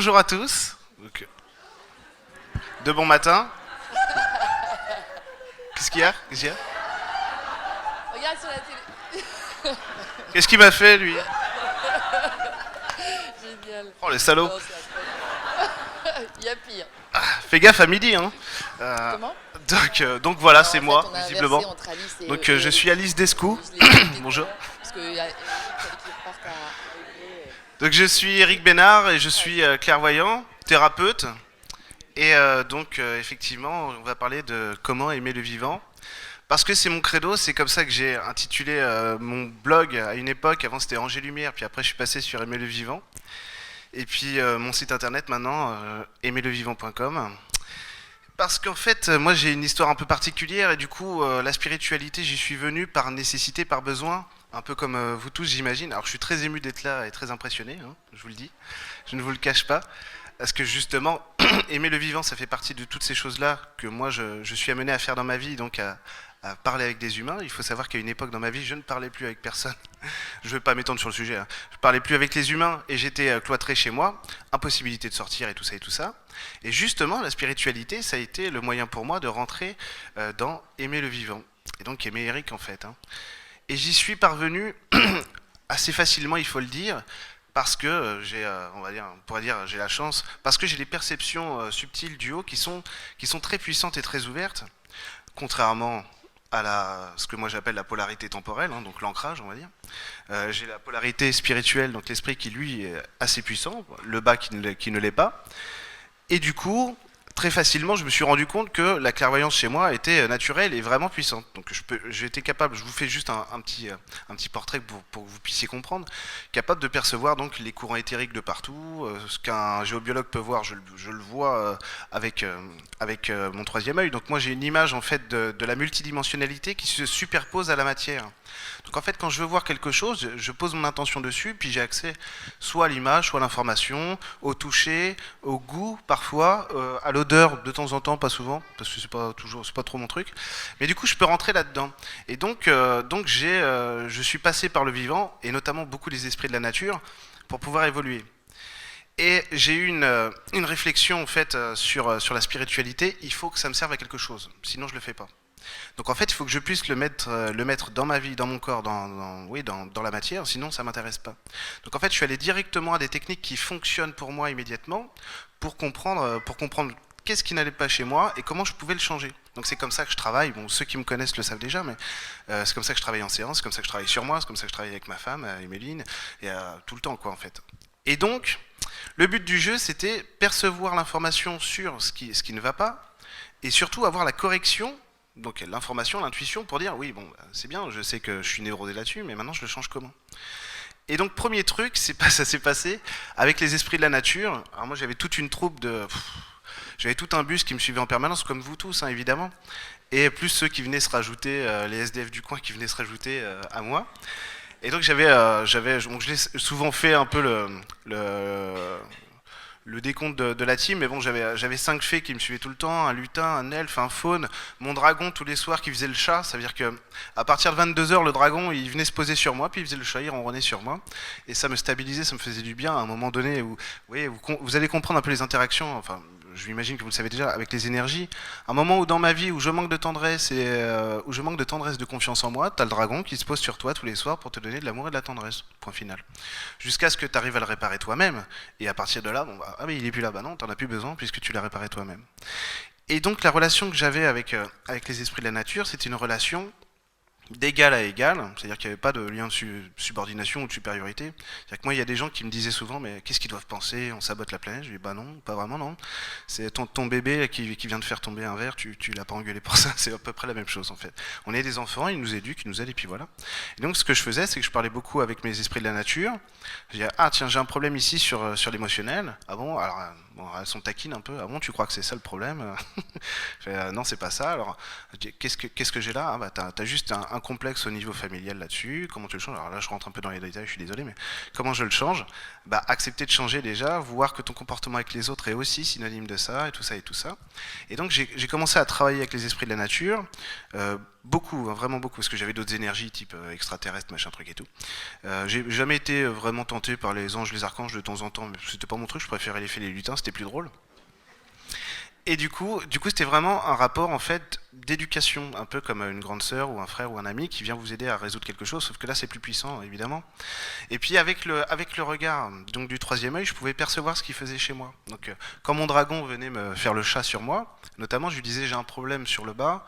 bonjour à tous. Donc, de bon matin. Qu'est-ce qu'il y a? Qu'est-ce qu'il y a? Regarde sur la télé. Qu'est-ce qu'il m'a fait, lui? Génial. Oh, le salaud. Non, c'est incroyable. Il y a pire. Fais gaffe à midi, hein. Comment? Donc voilà, Alors, c'est en fait, moi, on a inversé visiblement. entre Alice et, Donc je suis Alice Descou. je l'ai expliqué tout Bonjour. à l'heure, parce que il fallait qu'il reparte à Hugo. Donc je suis Eric Bénard et je suis clairvoyant, thérapeute. Et effectivement, on va parler de comment aimer le vivant. Parce que c'est mon credo, c'est comme ça que j'ai intitulé mon blog à une époque. Avant c'était Angers Lumière, puis après je suis passé sur Aimer le vivant. Et puis mon site internet maintenant, aimerlevivant.com. Parce qu'en fait, moi j'ai une histoire un peu particulière et du coup, la spiritualité, j'y suis venu par nécessité, par besoin, un peu comme vous tous, j'imagine. Alors je suis très ému d'être là et très impressionné, hein, je vous le dis, je ne vous le cache pas. Parce que justement, aimer le vivant, ça fait partie de toutes ces choses-là que moi je suis amené à faire dans ma vie, donc à parler avec des humains. Il faut savoir qu'à une époque dans ma vie, je ne parlais plus avec personne. Je ne veux pas m'étendre sur le sujet, hein. Je ne parlais plus avec les humains et j'étais cloîtré chez moi, impossibilité de sortir et tout ça et tout ça. Et justement, la spiritualité, ça a été le moyen pour moi de rentrer dans aimer le vivant. Et donc aimer Eric en fait, hein. Et j'y suis parvenu assez facilement, il faut le dire, parce que j'ai, on pourrait dire, j'ai la chance, parce que j'ai des perceptions subtiles du haut qui sont très puissantes et très ouvertes, contrairement à ce que moi j'appelle la polarité temporelle, hein, donc l'ancrage, on va dire. J'ai la polarité spirituelle, donc l'esprit qui lui est assez puissant, le bas qui ne l'est pas. Et du coup, très facilement, je me suis rendu compte que la clairvoyance chez moi était naturelle et vraiment puissante. Donc j'étais capable, je vous fais juste un petit portrait pour que vous puissiez comprendre, capable de percevoir donc les courants éthériques de partout, ce qu'un géobiologue peut voir, je le vois avec mon troisième œil. Donc moi j'ai une image en fait de la multidimensionnalité qui se superpose à la matière. Donc en fait quand je veux voir quelque chose, je pose mon intention dessus, puis j'ai accès soit à l'image, soit à l'information, au toucher, au goût parfois, à l'odeur de temps en temps, pas souvent, parce que c'est pas trop mon truc. Mais du coup je peux rentrer là-dedans. Et donc je suis passé par le vivant, et notamment beaucoup des esprits de la nature, pour pouvoir évoluer. Et j'ai eu une réflexion en fait sur la spiritualité. Il faut que ça me serve à quelque chose, sinon je le fais pas. Donc en fait, il faut que je puisse le mettre dans ma vie, dans mon corps, dans la matière, sinon ça m'intéresse pas. Donc en fait, je suis allé directement à des techniques qui fonctionnent pour moi immédiatement pour comprendre qu'est-ce qui n'allait pas chez moi et comment je pouvais le changer. Donc c'est comme ça que je travaille. Bon, ceux qui me connaissent le savent déjà, mais c'est comme ça que je travaille en séance, c'est comme ça que je travaille sur moi, c'est comme ça que je travaille avec ma femme, Emeline, et tout le temps quoi en fait. Et donc, le but du jeu, c'était percevoir l'information sur ce qui ne va pas, et surtout avoir la correction, donc l'information, l'intuition, pour dire oui, bon, c'est bien, je sais que je suis névrosé là-dessus, mais maintenant je le change comment? Et donc, premier truc, ça s'est passé avec les esprits de la nature. Alors moi, j'avais toute une troupe j'avais tout un bus qui me suivait en permanence, comme vous tous, hein, évidemment. Et plus ceux qui venaient se rajouter, les SDF du coin qui venaient se rajouter à moi. Et donc donc je l'ai souvent fait un peu le décompte de la team, mais bon, j'avais 5 fées qui me suivaient tout le temps, un lutin, un elfe, un faune, mon dragon tous les soirs qui faisait le chat, ça veut dire que à partir de 22h, le dragon, il venait se poser sur moi, puis il faisait le chat, il ronronnait sur moi, et ça me stabilisait, ça me faisait du bien à un moment donné où, oui, vous allez comprendre un peu les interactions, enfin, je m'imagine que vous le savez déjà, avec les énergies. Un moment où dans ma vie, où je manque de tendresse où je manque de tendresse, de confiance en moi, t'as le dragon qui se pose sur toi tous les soirs pour te donner de l'amour et de la tendresse. Point final. Jusqu'à ce que tu arrives à le réparer toi-même. Et à partir de là, bon, ah mais il est plus là, bah non, t'en as plus besoin puisque tu l'as réparé toi-même. Et donc la relation que j'avais avec les esprits de la nature, c'était une relation d'égal à égal, c'est-à-dire qu'il n'y avait pas de lien de subordination ou de supériorité. C'est-à-dire que moi, il y a des gens qui me disaient souvent, mais qu'est-ce qu'ils doivent penser? On sabote la planète. Je dis, bah non, pas vraiment, non. C'est ton bébé qui vient de faire tomber un verre, tu l'as pas engueulé pour ça, c'est à peu près la même chose en fait. On est des enfants, ils nous éduquent, ils nous aident, et puis voilà. Et donc, ce que je faisais, c'est que je parlais beaucoup avec mes esprits de la nature. Je disais, ah tiens, j'ai un problème ici sur l'émotionnel. Ah bon, alors, bon, elles sont taquines un peu. Ah bon, tu crois que c'est ça le problème? Je fais, non, c'est pas ça. Alors, qu'est-ce que j'ai là? Ah bah, t'as juste un complexe au niveau familial là-dessus. Comment tu le changes? Alors là, je rentre un peu dans les détails, je suis désolé, mais comment je le change? Bah, accepter de changer déjà, voir que ton comportement avec les autres est aussi synonyme de ça, et tout ça, et tout ça. Et donc, j'ai commencé à travailler avec les esprits de la nature, beaucoup, hein, vraiment beaucoup, parce que j'avais d'autres énergies, type extraterrestre, machin truc et tout. J'ai jamais été vraiment tenté par les anges, les archanges de temps en temps, mais c'était pas mon truc, je préférais les fées, les lutins, c'était plus drôle. Et du coup, c'était vraiment un rapport en fait d'éducation, un peu comme une grande sœur ou un frère ou un ami qui vient vous aider à résoudre quelque chose, sauf que là c'est plus puissant évidemment. Et puis avec le regard donc du troisième œil, je pouvais percevoir ce qu'il faisait chez moi. Donc quand mon dragon venait me faire le chat sur moi, notamment je lui disais j'ai un problème sur le bas,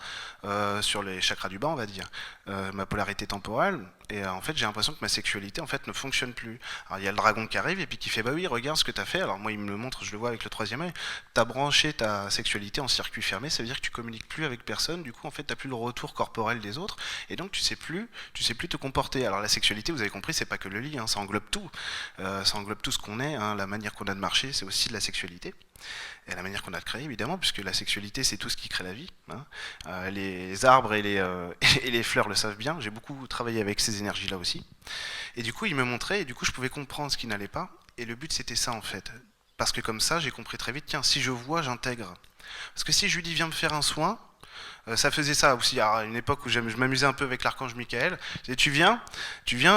sur les chakras du bas on va dire, ma polarité temporelle, et en fait j'ai l'impression que ma sexualité en fait ne fonctionne plus. Alors il y a le dragon qui arrive et puis qui fait bah oui regarde ce que t'as fait. Alors moi il me le montre, je le vois avec le troisième œil. T'as branché ta sexualité en circuit fermé, ça veut dire que tu communiques plus avec personne. Du coup en fait t'as plus le retour corporel des autres et donc tu sais plus te comporter. Alors la sexualité vous avez compris c'est pas que le lit, hein, ça englobe tout, ça englobe tout ce qu'on est. Hein, la manière qu'on a de marcher c'est aussi de la sexualité. Et la manière qu'on a de créer, évidemment, puisque la sexualité, c'est tout ce qui crée la vie. Hein. Les arbres et et les fleurs le savent bien. J'ai beaucoup travaillé avec ces énergies-là aussi. Et du coup, il me montrait, et du coup, je pouvais comprendre ce qui n'allait pas. Et le but, c'était ça, en fait. Parce que comme ça, j'ai compris très vite, tiens, si je vois, j'intègre. Parce que si je lui dis, viens me faire un soin, ça faisait ça aussi à une époque où je m'amusais un peu avec l'archange Michael. Je disais, tu viens,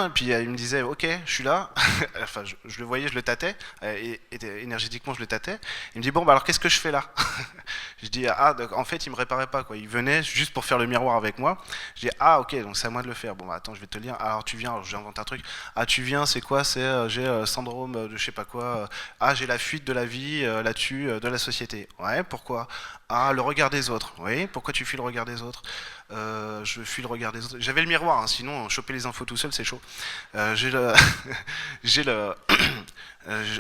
et puis il me disait ok, je suis là. Enfin, je le voyais, je le tâtais, et énergétiquement je le tâtais. Il me dit bon, bah alors qu'est-ce que je fais là? Je dis ah, en fait il me réparait pas quoi. Il venait juste pour faire le miroir avec moi. Je dis ah ok, donc c'est à moi de le faire. Bon bah attends, je vais te le dire. Alors tu viens, alors j'invente un truc. Ah tu viens, c'est quoi? C'est j'ai syndrome de je sais pas quoi. Ah j'ai la fuite de la vie là-dessus de la société. Ouais, pourquoi? Ah, le regard des autres. Oui, pourquoi tu fuis le regard des autres? Je fuis le regard des autres. J'avais le miroir, hein, sinon choper les infos tout seul c'est chaud. J'ai le, j'ai le,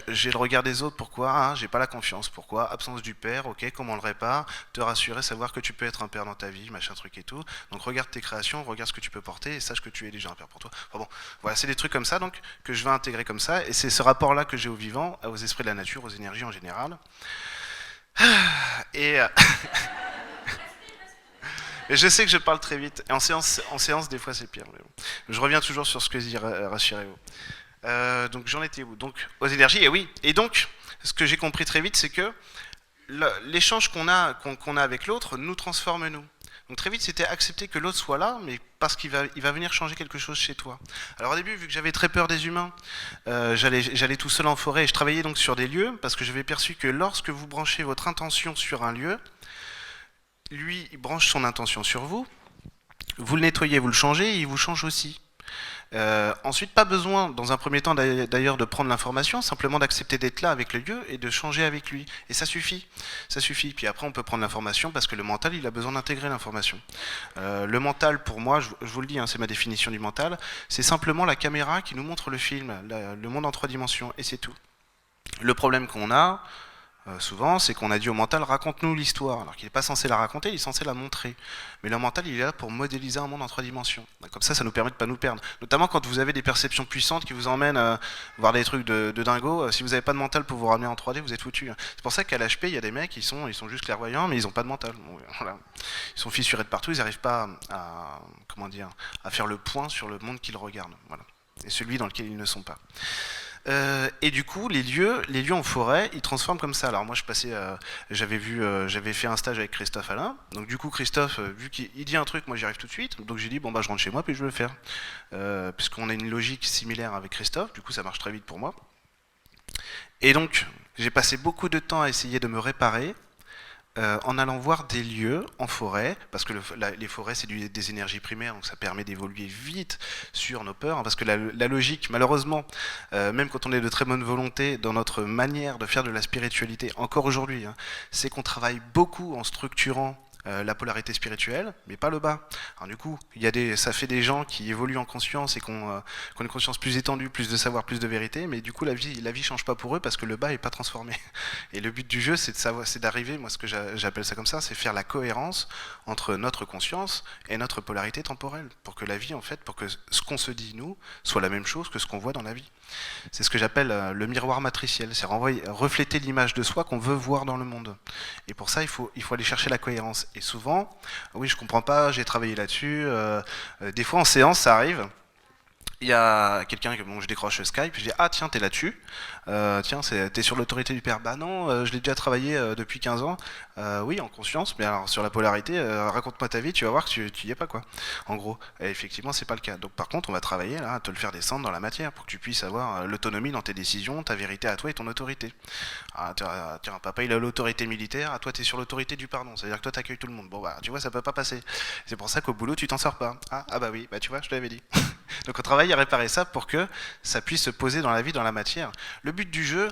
j'ai le regard des autres. Pourquoi? Ah, j'ai pas la confiance. Pourquoi? Absence du père. Ok, comment on le répare? Te rassurer, savoir que tu peux être un père dans ta vie, machin truc et tout. Donc regarde tes créations, regarde ce que tu peux porter et sache que tu es déjà un père pour toi. Enfin bon, voilà, c'est des trucs comme ça donc que je vais intégrer comme ça et c'est ce rapport-là que j'ai au vivant, aux esprits de la nature, aux énergies en général. Et je sais que je parle très vite. Et en séance des fois, c'est pire. Mais bon. Je reviens toujours sur ce que dit Rachireo. Donc, j'en étais où? Donc, aux énergies, et oui. Et donc, ce que j'ai compris très vite, c'est que l'échange qu'on a avec l'autre nous transforme nous. Donc, très vite, c'était accepter que l'autre soit là, mais parce qu'il va venir changer quelque chose chez toi. Alors, au début, vu que j'avais très peur des humains, j'allais tout seul en forêt et je travaillais donc sur des lieux parce que j'avais perçu que lorsque vous branchez votre intention sur un lieu, lui, il branche son intention sur vous, vous le nettoyez, vous le changez, et il vous change aussi. Ensuite, pas besoin, dans un premier temps d'ailleurs, de prendre l'information, simplement d'accepter d'être là avec le lieu et de changer avec lui. Et ça suffit. Ça suffit. Puis après, on peut prendre l'information parce que le mental, il a besoin d'intégrer l'information. Le mental, pour moi, je vous le dis, hein, c'est ma définition du mental, c'est simplement la caméra qui nous montre le film, le monde en 3 dimensions, et c'est tout. Le problème qu'on a, souvent, c'est qu'on a dit au mental raconte-nous l'histoire, alors qu'il n'est pas censé la raconter, il est censé la montrer. Mais le mental, il est là pour modéliser un monde en 3 dimensions. Comme ça nous permet de ne pas nous perdre. Notamment quand vous avez des perceptions puissantes qui vous emmènent à voir des trucs de dingo. Si vous n'avez pas de mental pour vous ramener en 3D, vous êtes foutu. C'est pour ça qu'à l'HP, il y a des mecs, ils sont juste clairvoyants, mais ils n'ont pas de mental. Bon, voilà. Ils sont fissurés de partout, ils n'arrivent pas à faire le point sur le monde qu'ils regardent. Voilà. Et celui dans lequel ils ne sont pas. Et du coup, les lieux en forêt, ils transforment comme ça. Alors moi, j'avais fait un stage avec Christophe Alain. Donc du coup, Christophe, vu qu'il dit un truc, moi j'y arrive tout de suite. Donc j'ai dit bon bah je rentre chez moi puis je vais le faire, puisqu'on a une logique similaire avec Christophe. Du coup, ça marche très vite pour moi. Et donc, j'ai passé beaucoup de temps à essayer de me réparer. En allant voir des lieux en forêt, parce que les forêts c'est des énergies primaires, donc ça permet d'évoluer vite sur nos peurs, hein, parce que la logique, malheureusement, même quand on est de très bonne volonté dans notre manière de faire de la spiritualité, encore aujourd'hui, hein, c'est qu'on travaille beaucoup en structurant la polarité spirituelle, mais pas le bas. Alors du coup, ça fait des gens qui évoluent en conscience et qui ont une conscience plus étendue, plus de savoir, plus de vérité, mais du coup la vie change pas pour eux parce que le bas est pas transformé. Et le but du jeu, c'est d'arriver, moi ce que j'appelle ça comme ça, c'est faire la cohérence entre notre conscience et notre polarité temporelle, pour que la vie, en fait, pour que ce qu'on se dit nous soit la même chose que ce qu'on voit dans la vie. C'est ce que j'appelle le miroir matriciel, c'est refléter l'image de soi qu'on veut voir dans le monde. Et pour ça, il faut aller chercher la cohérence. Et souvent, oui, je comprends pas, j'ai travaillé là-dessus. Des fois en séance, ça arrive. Il y a quelqu'un que bon, je décroche Skype, je dis ah tiens t'es là-dessus, tiens t'es sur l'autorité du père, bah non je l'ai déjà travaillé depuis 15 ans, oui en conscience, mais alors sur la polarité, raconte-moi ta vie, tu vas voir que tu y es pas quoi, en gros, et effectivement c'est pas le cas, donc par contre on va travailler là à te le faire descendre dans la matière pour que tu puisses avoir l'autonomie dans tes décisions, ta vérité à toi et ton autorité. Ah, tiens papa il a l'autorité militaire, à toi t'es sur l'autorité du pardon, c'est-à-dire que toi t'accueilles tout le monde, bon bah tu vois ça peut pas passer, c'est pour ça qu'au boulot tu t'en sors pas, ah bah oui, bah tu vois je te l'avais dit. Donc on travaille à réparer ça pour que ça puisse se poser dans la vie, dans la matière. Le but du jeu,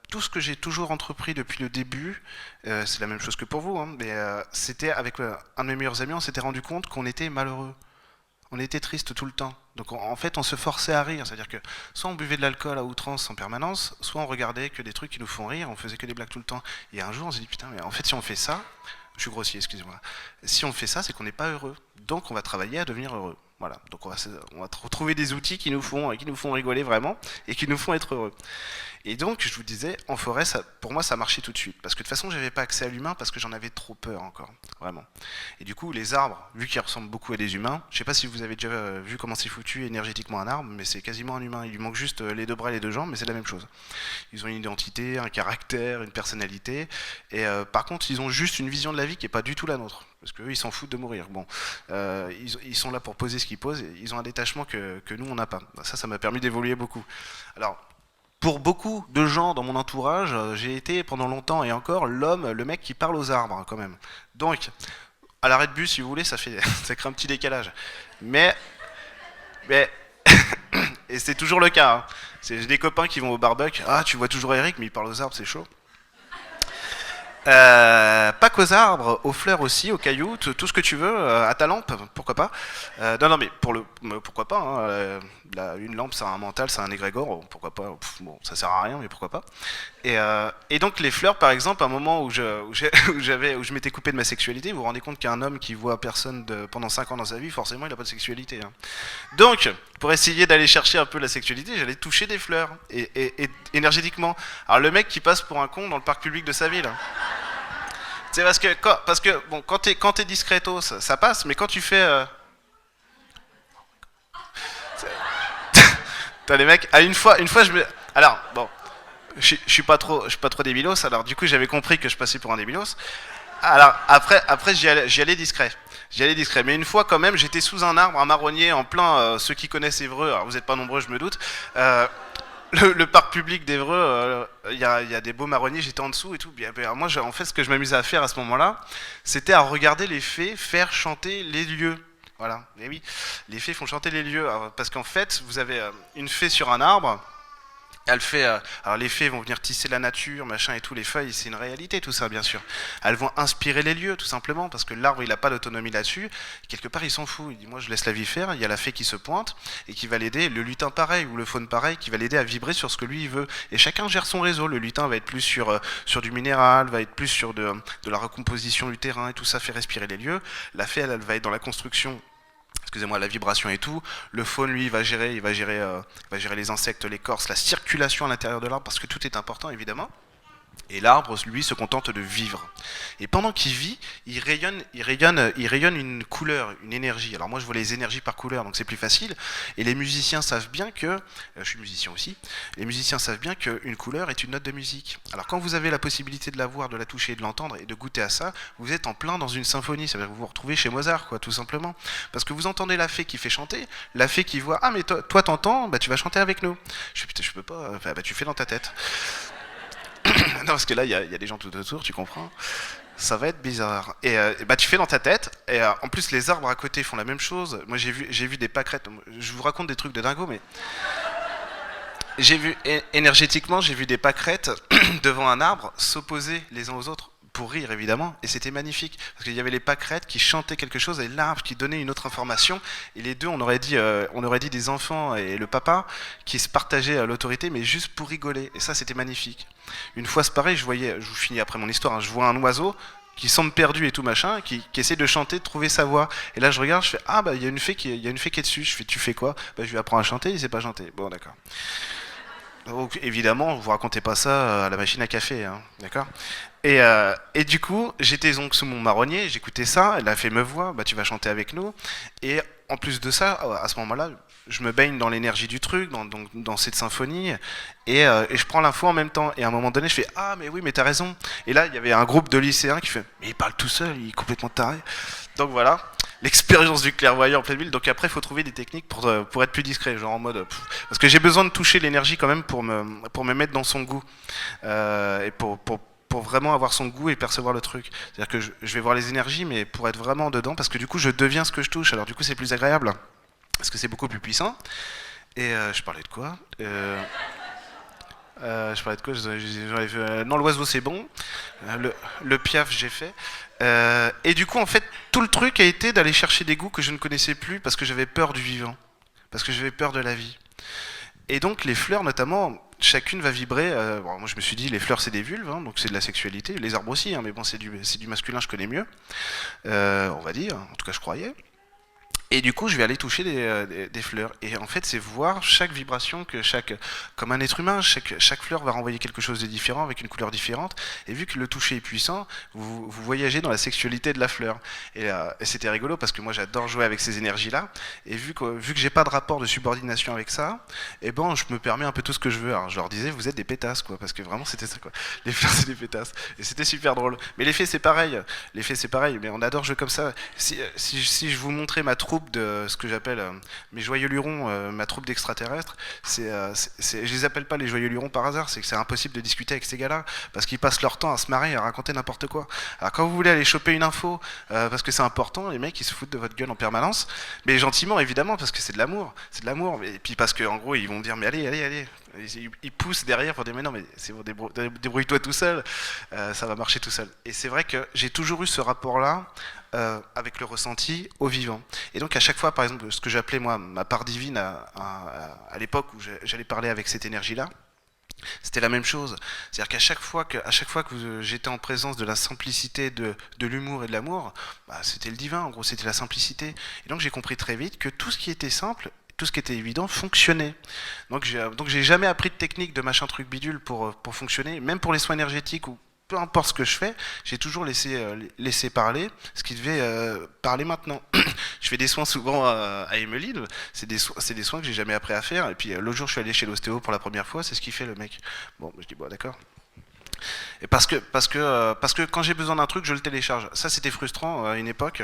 tout ce que j'ai toujours entrepris depuis le début, c'est la même chose que pour vous, hein, mais c'était avec un de mes meilleurs amis, on s'était rendu compte qu'on était malheureux. On était triste tout le temps. Donc en fait, on se forçait à rire. C'est-à-dire que soit on buvait de l'alcool à outrance en permanence, soit on regardait que des trucs qui nous font rire, on faisait que des blagues tout le temps. Et un jour, on s'est dit, putain, mais en fait, si on fait ça, je suis grossier, excusez-moi. Si on fait ça, c'est qu'on n'est pas heureux. Donc on va travailler à devenir heureux. Voilà, donc on va retrouver des outils qui nous font rigoler vraiment et qui nous font être heureux. Et donc, je vous disais, en forêt, ça, pour moi, ça marchait tout de suite. Parce que de toute façon, j'avais pas accès à l'humain parce que j'en avais trop peur encore, vraiment. Et du coup, les arbres, vu qu'ils ressemblent beaucoup à des humains, je sais pas si vous avez déjà vu comment c'est foutu énergétiquement un arbre, mais c'est quasiment un humain. Il lui manque juste les deux bras et les deux jambes, mais c'est la même chose. Ils ont une identité, un caractère, une personnalité. Et par contre, ils ont juste une vision de la vie qui est pas du tout la nôtre. Parce qu'eux, ils s'en foutent de mourir. Bon, ils sont là pour poser ce qu'ils posent. Et ils ont un détachement que nous, on n'a pas. Ça m'a permis d'évoluer beaucoup. Alors, pour beaucoup de gens dans mon entourage, j'ai été pendant longtemps et encore le mec qui parle aux arbres, quand même. Donc, à l'arrêt de bus, si vous voulez, ça crée un petit décalage. Mais et c'est toujours le cas. Hein. J'ai des copains qui vont au barbecue. Ah, tu vois toujours Eric, mais il parle aux arbres, c'est chaud. Pas qu'aux arbres, aux fleurs aussi, aux cailloux, tout ce que tu veux, à ta lampe, pourquoi pas. Non, mais pourquoi pas. Hein, une lampe, ça a un mental, ça a un égrégore, pourquoi pas. Bon, ça sert à rien, mais pourquoi pas. Et donc les fleurs, par exemple, à un moment où je m'étais coupé de ma sexualité, vous vous rendez compte qu'un homme qui voit personne pendant 5 ans dans sa vie, forcément, il n'a pas de sexualité. Hein. Donc, pour essayer d'aller chercher un peu la sexualité, j'allais toucher des fleurs, et énergétiquement. Alors le mec qui passe pour un con dans le parc public de sa ville. Hein. C'est parce que bon, quand t'es discretos, ça passe, mais quand tu fais... T'as les mecs... une fois je me... Alors, bon, je suis pas trop débilos, alors du coup j'avais compris que je passais pour un débilos. Alors, après j'y allais discret. Mais une fois quand même, j'étais sous un arbre, un marronnier, en plein... ceux qui connaissent Évreux, alors vous êtes pas nombreux, je me doute... Le parc public d'Évreux, il y a des beaux marronniers, j'étais en dessous et tout. Bien, moi, en fait, ce que je m'amusais à faire à ce moment-là, c'était à regarder les fées faire chanter les lieux. Voilà, et oui, les fées font chanter les lieux. Alors, parce qu'en fait, vous avez une fée sur un arbre, elle fait... alors les fées vont venir tisser la nature, machin et tout, les feuilles, c'est une réalité tout ça, bien sûr. Elles vont inspirer les lieux, tout simplement, parce que l'arbre, il n'a pas d'autonomie là-dessus. Quelque part, il s'en fout. Il dit, moi, je laisse la vie faire. Il y a la fée qui se pointe et qui va l'aider. Le lutin, pareil, ou le faune, pareil, qui va l'aider à vibrer sur ce que lui, il veut. Et chacun gère son réseau. Le lutin va être plus sur du minéral, va être plus sur de la recomposition du terrain et tout ça fait respirer les lieux. La fée, elle va être dans la construction, excusez-moi, la vibration et tout. Le faune, lui, il va gérer les insectes, l'écorce, la circulation à l'intérieur de l'arbre, parce que tout est important, évidemment. Et l'arbre, lui, se contente de vivre. Et pendant qu'il vit, il rayonne une couleur, une énergie. Alors moi, je vois les énergies par couleur, donc c'est plus facile. Et les musiciens savent bien que, je suis musicien aussi, les musiciens savent bien qu'une couleur est une note de musique. Alors quand vous avez la possibilité de la voir, de la toucher, de l'entendre et de goûter à ça, vous êtes en plein dans une symphonie. Ça veut dire que vous vous retrouvez chez Mozart, quoi, tout simplement. Parce que vous entendez la fée qui fait chanter, la fée qui voit, ah mais toi t'entends, bah tu vas chanter avec nous. Je dis, putain, je peux pas, enfin, bah tu fais dans ta tête. Non, parce que là, il y a des gens tout autour, tu comprends. Ça va être bizarre. Et bah, tu fais dans ta tête. Et en plus, les arbres à côté font la même chose. Moi, j'ai vu des pâquerettes. Je vous raconte des trucs de dingo, mais énergétiquement, j'ai vu des pâquerettes devant un arbre s'opposer les uns aux autres. Pour rire évidemment, et c'était magnifique parce qu'il y avait les pâquerettes qui chantaient quelque chose et l'arbre qui donnait une autre information, et les deux on aurait dit des enfants et le papa qui se partageaient l'autorité, mais juste pour rigoler, et ça c'était magnifique. Une fois c'est pareil, je vous finis après mon histoire, hein, je vois un oiseau qui semble perdu et tout machin, qui essaie de chanter, de trouver sa voix. Et là je regarde, je fais ah bah il y a une fée qui est dessus. Je fais tu fais quoi? Bah je lui apprends à chanter, il sait pas chanter. Bon d'accord. Donc, évidemment, vous racontez pas ça à la machine à café, hein, d'accord? Et du coup, j'étais donc sous mon marronnier, j'écoutais ça, elle a fait me voir, bah tu vas chanter avec nous. Et en plus de ça, à ce moment-là, je me baigne dans l'énergie du truc, dans cette symphonie, et je prends l'info en même temps. Et à un moment donné, je fais ah mais oui, mais t'as raison. Et là, il y avait un groupe de lycéens qui fait mais il parle tout seul, il est complètement taré. Donc voilà. L'expérience du clairvoyant en pleine ville. Donc après, il faut trouver des techniques pour être plus discret, genre en mode. Parce que j'ai besoin de toucher l'énergie quand même pour me mettre dans son goût. Et pour vraiment avoir son goût et percevoir le truc. C'est-à-dire que je vais voir les énergies, mais pour être vraiment dedans, parce que du coup, je deviens ce que je touche. Alors du coup, c'est plus agréable. Parce que c'est beaucoup plus puissant. Et je parlais de quoi je parlais de quoi non, l'oiseau c'est bon. Le piaf j'ai fait. Et du coup en fait tout le truc a été d'aller chercher des goûts que je ne connaissais plus parce que j'avais peur du vivant, parce que j'avais peur de la vie. Et donc les fleurs notamment, chacune va vibrer. Bon, moi je me suis dit les fleurs c'est des vulves, hein, donc c'est de la sexualité. Les arbres aussi, hein, mais bon c'est du masculin, je connais mieux. On va dire, en tout cas je croyais. Et du coup, je vais aller toucher des fleurs. Et en fait, c'est voir chaque vibration comme un être humain, chaque fleur va renvoyer quelque chose de différent, avec une couleur différente. Et vu que le toucher est puissant, vous voyagez dans la sexualité de la fleur. Et c'était rigolo parce que moi, j'adore jouer avec ces énergies-là. Et vu que j'ai pas de rapport de subordination avec ça, et ben, je me permets un peu tout ce que je veux. Alors, je leur disais, vous êtes des pétasses, quoi, parce que vraiment, c'était ça, quoi. Les fleurs, c'est des pétasses. Et c'était super drôle. Mais l'effet, c'est pareil. L'effet, c'est pareil. Mais on adore jouer comme ça. Si je vous montrais ma troupe de ce que j'appelle mes joyeux lurons, ma troupe d'extraterrestres, je les appelle pas les joyeux lurons par hasard, c'est que c'est impossible de discuter avec ces gars-là, parce qu'ils passent leur temps à se marrer, à raconter n'importe quoi. Alors quand vous voulez aller choper une info, parce que c'est important, les mecs ils se foutent de votre gueule en permanence, mais gentiment évidemment, parce que c'est de l'amour, et puis parce qu'en gros ils vont dire mais allez, ils poussent derrière pour dire mais non mais c'est bon, débrouille-toi tout seul, ça va marcher tout seul. Et c'est vrai que j'ai toujours eu ce rapport-là avec le ressenti au vivant. Et donc à chaque fois, par exemple, ce que j'appelais moi ma part divine à l'époque où j'allais parler avec cette énergie-là, c'était la même chose. C'est-à-dire qu'à chaque fois que j'étais en présence de la simplicité, de l'humour et de l'amour, bah, c'était le divin, en gros, c'était la simplicité. Et donc j'ai compris très vite que tout ce qui était simple, tout ce qui était évident fonctionnait. Donc j'ai jamais appris de technique de machin truc bidule pour fonctionner, même pour les soins énergétiques ou peu importe ce que je fais, j'ai toujours laissé parler ce qui devait parler maintenant. Je fais des soins souvent à Emeline, c'est des soins que j'ai jamais appris à faire. Et puis l'autre jour, je suis allé chez l'ostéo pour la première fois, c'est ce qu'il fait le mec. Bon, je dis bon, d'accord. Et parce que quand j'ai besoin d'un truc, je le télécharge. Ça, c'était frustrant à une époque.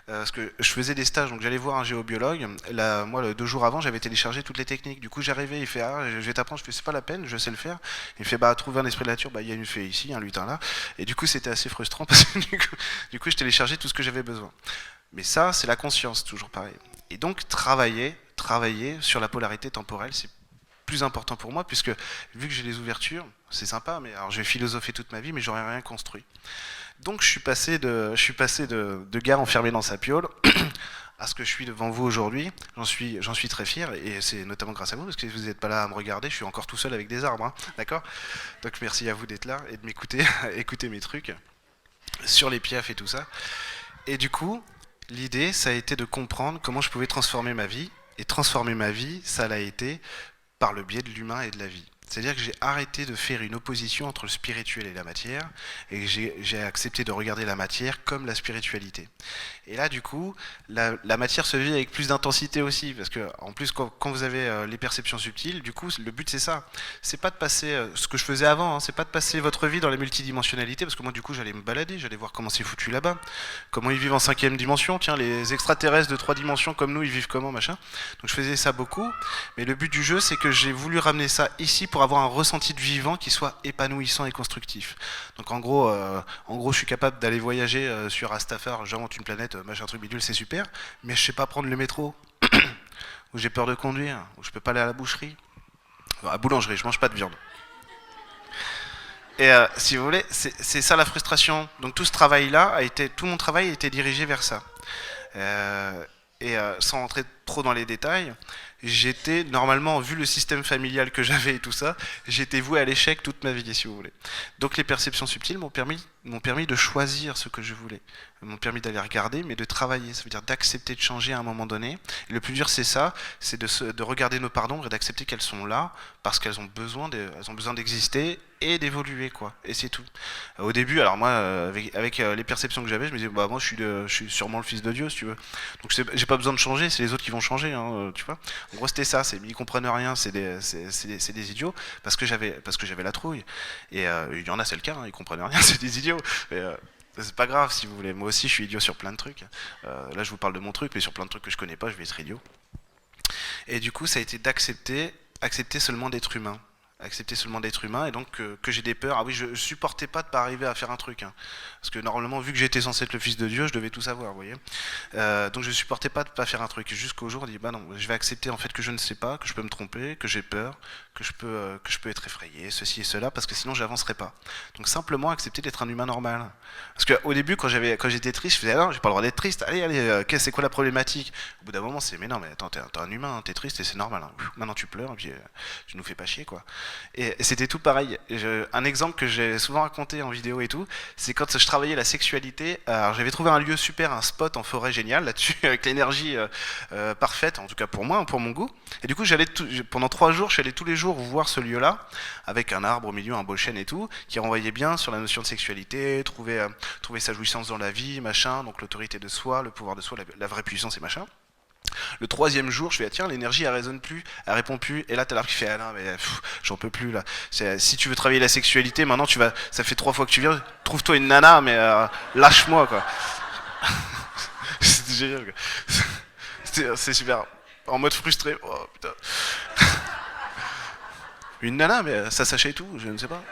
Parce que je faisais des stages, donc j'allais voir un géobiologue. Là, moi, 2 jours avant, j'avais téléchargé toutes les techniques. Du coup, j'arrivais, il fait ah, je vais t'apprendre. Je fais c'est pas la peine, je sais le faire. Il fait bah trouver un esprit de la nature, bah il y a une fée ici, un lutin là. Et du coup, c'était assez frustrant parce que du coup, je téléchargeais tout ce que j'avais besoin. Mais ça, c'est la conscience, toujours pareil. Et donc, travailler sur la polarité temporelle, c'est plus important pour moi, puisque vu que j'ai les ouvertures, c'est sympa, mais alors je vais philosopher toute ma vie, mais j'aurais rien construit. Donc je suis passé de gars enfermé dans sa piole à ce que je suis devant vous aujourd'hui. J'en suis très fier, et c'est notamment grâce à vous, parce que vous n'êtes pas là à me regarder, je suis encore tout seul avec des arbres, hein, d'accord? Donc merci à vous d'être là et de m'écouter, écouter mes trucs sur les piafs et tout ça. Et du coup, l'idée, ça a été de comprendre comment je pouvais transformer ma vie, et transformer ma vie, ça l'a été par le biais de l'humain et de la vie. C'est-à-dire que j'ai arrêté de faire une opposition entre le spirituel et la matière, et que j'ai accepté de regarder la matière comme la spiritualité. Et là, du coup, la matière se vit avec plus d'intensité aussi, parce que en plus, quand vous avez les perceptions subtiles, du coup, le but c'est ça. C'est pas de passer ce que je faisais avant, hein, c'est pas de passer votre vie dans la multidimensionnalité, parce que moi, du coup, j'allais me balader, j'allais voir comment c'est foutu là-bas, comment ils vivent en 5e dimension. Tiens, les extraterrestres de 3 dimensions comme nous, ils vivent comment, machin. Donc je faisais ça beaucoup, mais le but du jeu, c'est que j'ai voulu ramener ça ici pour avoir un ressenti de vivant qui soit épanouissant et constructif. Donc en gros, je suis capable d'aller voyager sur Astafar, j'invente une planète, machin truc bidule, c'est super, mais je sais pas prendre le métro, ou j'ai peur de conduire, ou je peux pas aller à la boucherie, enfin, à la boulangerie, je mange pas de viande. Et si vous voulez, c'est ça la frustration. Donc tout ce travail-là tout mon travail a été dirigé vers ça. Euh, Et sans rentrer trop dans les détails, j'étais normalement, vu le système familial que j'avais et tout ça, j'étais voué à l'échec toute ma vie, si vous voulez. Donc les perceptions subtiles m'ont permis de choisir ce que je voulais, m'ont permis d'aller regarder, mais de travailler. Ça veut dire d'accepter de changer à un moment donné. Et le plus dur, c'est ça, c'est de regarder nos parts d'ombre et d'accepter qu'elles sont là parce qu'elles ont besoin d'exister et d'évoluer, quoi. Et c'est tout. Au début, alors moi, avec les perceptions que j'avais, je me disais, bah moi, je suis sûrement le fils de Dieu, si tu veux. Donc j'ai pas besoin de changer, c'est les autres qui vont changer, hein, tu vois. En gros, c'était ça, ils comprennent rien, c'est des idiots, parce que j'avais la trouille. Et il y en a, c'est le cas, hein, ils comprennent rien, c'est des idiots. Mais, c'est pas grave, si vous voulez. Moi aussi, je suis idiot sur plein de trucs. Là, je vous parle de mon truc, mais sur plein de trucs que je connais pas, je vais être idiot. Et du coup, ça a été accepter seulement d'être humain. Accepter seulement d'être humain et donc que j'ai des peurs. Ah oui, je supportais pas de pas arriver à faire un truc, hein. Parce que normalement, vu que j'étais censé être le fils de Dieu, je devais tout savoir, vous voyez. Donc je supportais pas de pas faire un truc. Jusqu'au jour, je dis bah non, je vais accepter en fait que je ne sais pas, que je peux me tromper, que j'ai peur, que je peux être effrayé, ceci et cela, parce que sinon j'avancerai pas. Donc simplement accepter d'être un humain normal. Parce qu'au début, quand j'étais triste, je faisais ah non, j'ai pas le droit d'être triste. Allez, allez, c'est quoi la problématique? Au bout d'un moment, c'est mais non, mais attends, t'es un humain, hein, t'es triste et c'est normal, hein. Maintenant tu pleures et puis tu nous fais pas chier, quoi. Et c'était tout pareil. Un exemple que j'ai souvent raconté en vidéo et tout, c'est quand je travaillais la sexualité. Alors j'avais trouvé un lieu super, un spot en forêt génial là-dessus, avec l'énergie parfaite, en tout cas pour moi, pour mon goût. Et du coup, pendant 3 jours, je suis allé tous les jours voir ce lieu-là, avec un arbre au milieu, un beau chêne et tout, qui renvoyait bien sur la notion de sexualité, trouver sa jouissance dans la vie, machin, donc l'autorité de soi, le pouvoir de soi, la vraie puissance et machin. Le troisième jour, je fais ah, tiens, l'énergie elle résonne plus, elle répond plus, et là t'as l'arbre qui fait ah non mais j'en peux plus là. Si tu veux travailler la sexualité, maintenant ça fait 3 fois que tu viens, trouve-toi une nana, mais lâche-moi quoi. C'était génial quoi. C'est super. En mode frustré, oh putain. Une nana, mais ça sachait tout, je ne sais pas.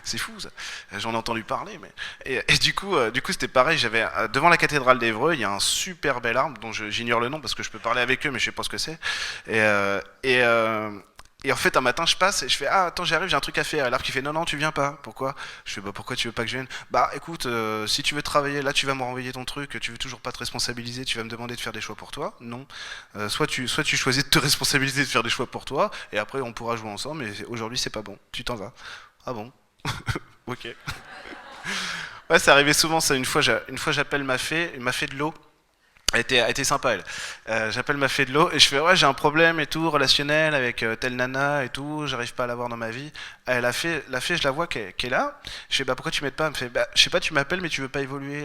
C'est fou ça. J'en ai entendu parler, mais du coup c'était pareil. J'avais devant la cathédrale d'Évreux, il y a un super bel arbre dont j'ignore le nom parce que je peux parler avec eux, mais je sais pas ce que c'est. Et, euh, et, euh, et en fait un matin je passe et je fais ah attends j'arrive j'ai un truc à faire. Et l'arbre qui fait non non tu viens pas. Pourquoi? Je fais bah pourquoi tu veux pas que je vienne? Bah écoute si tu veux travailler là tu vas me renvoyer ton truc. Tu veux toujours pas te responsabiliser. Tu vas me demander de faire des choix pour toi. Non. Soit tu choisis de te responsabiliser de faire des choix pour toi et après on pourra jouer ensemble. Mais aujourd'hui c'est pas bon. Tu t'en vas. Ah bon? Ok. Ouais, ça arrivait souvent ça. Une fois j'appelle ma fée de l'eau. Elle était sympa elle. J'appelle ma fée de l'eau et je fais ouais j'ai un problème et tout relationnel avec telle nana et tout, j'arrive pas à l'avoir dans ma vie. La fée je la vois qu'elle est là. Je fais bah pourquoi tu m'aides pas? Elle me fait bah je sais pas tu m'appelles mais tu veux pas évoluer.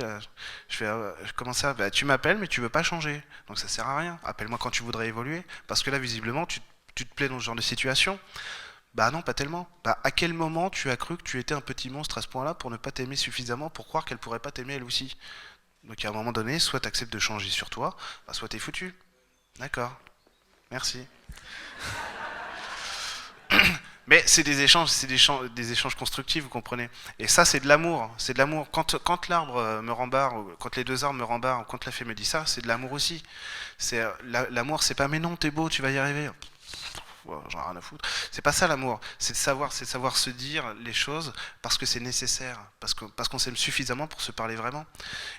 Je fais ah, comment ça? Bah tu m'appelles mais tu veux pas changer. Donc ça sert à rien. Appelle-moi quand tu voudrais évoluer parce que là visiblement tu te plais dans ce genre de situation. Bah non, pas tellement. Bah à quel moment tu as cru que tu étais un petit monstre à ce point-là pour ne pas t'aimer suffisamment pour croire qu'elle pourrait pas t'aimer elle aussi? Donc à un moment donné, soit tu acceptes de changer sur toi, bah, soit t'es foutu. D'accord, merci. Mais c'est des échanges, des échanges constructifs, vous comprenez. Et ça, c'est de l'amour. C'est de l'amour. Quand l'arbre me rembarre, ou quand les deux arbres me rembarrent, ou quand la fée me dit ça, c'est de l'amour aussi. L'amour, c'est pas mais non, t'es beau, tu vas y arriver. Ouais, j'en ai rien à foutre. C'est pas ça l'amour. C'est de savoir se dire les choses parce que c'est nécessaire, parce qu'on s'aime suffisamment pour se parler vraiment.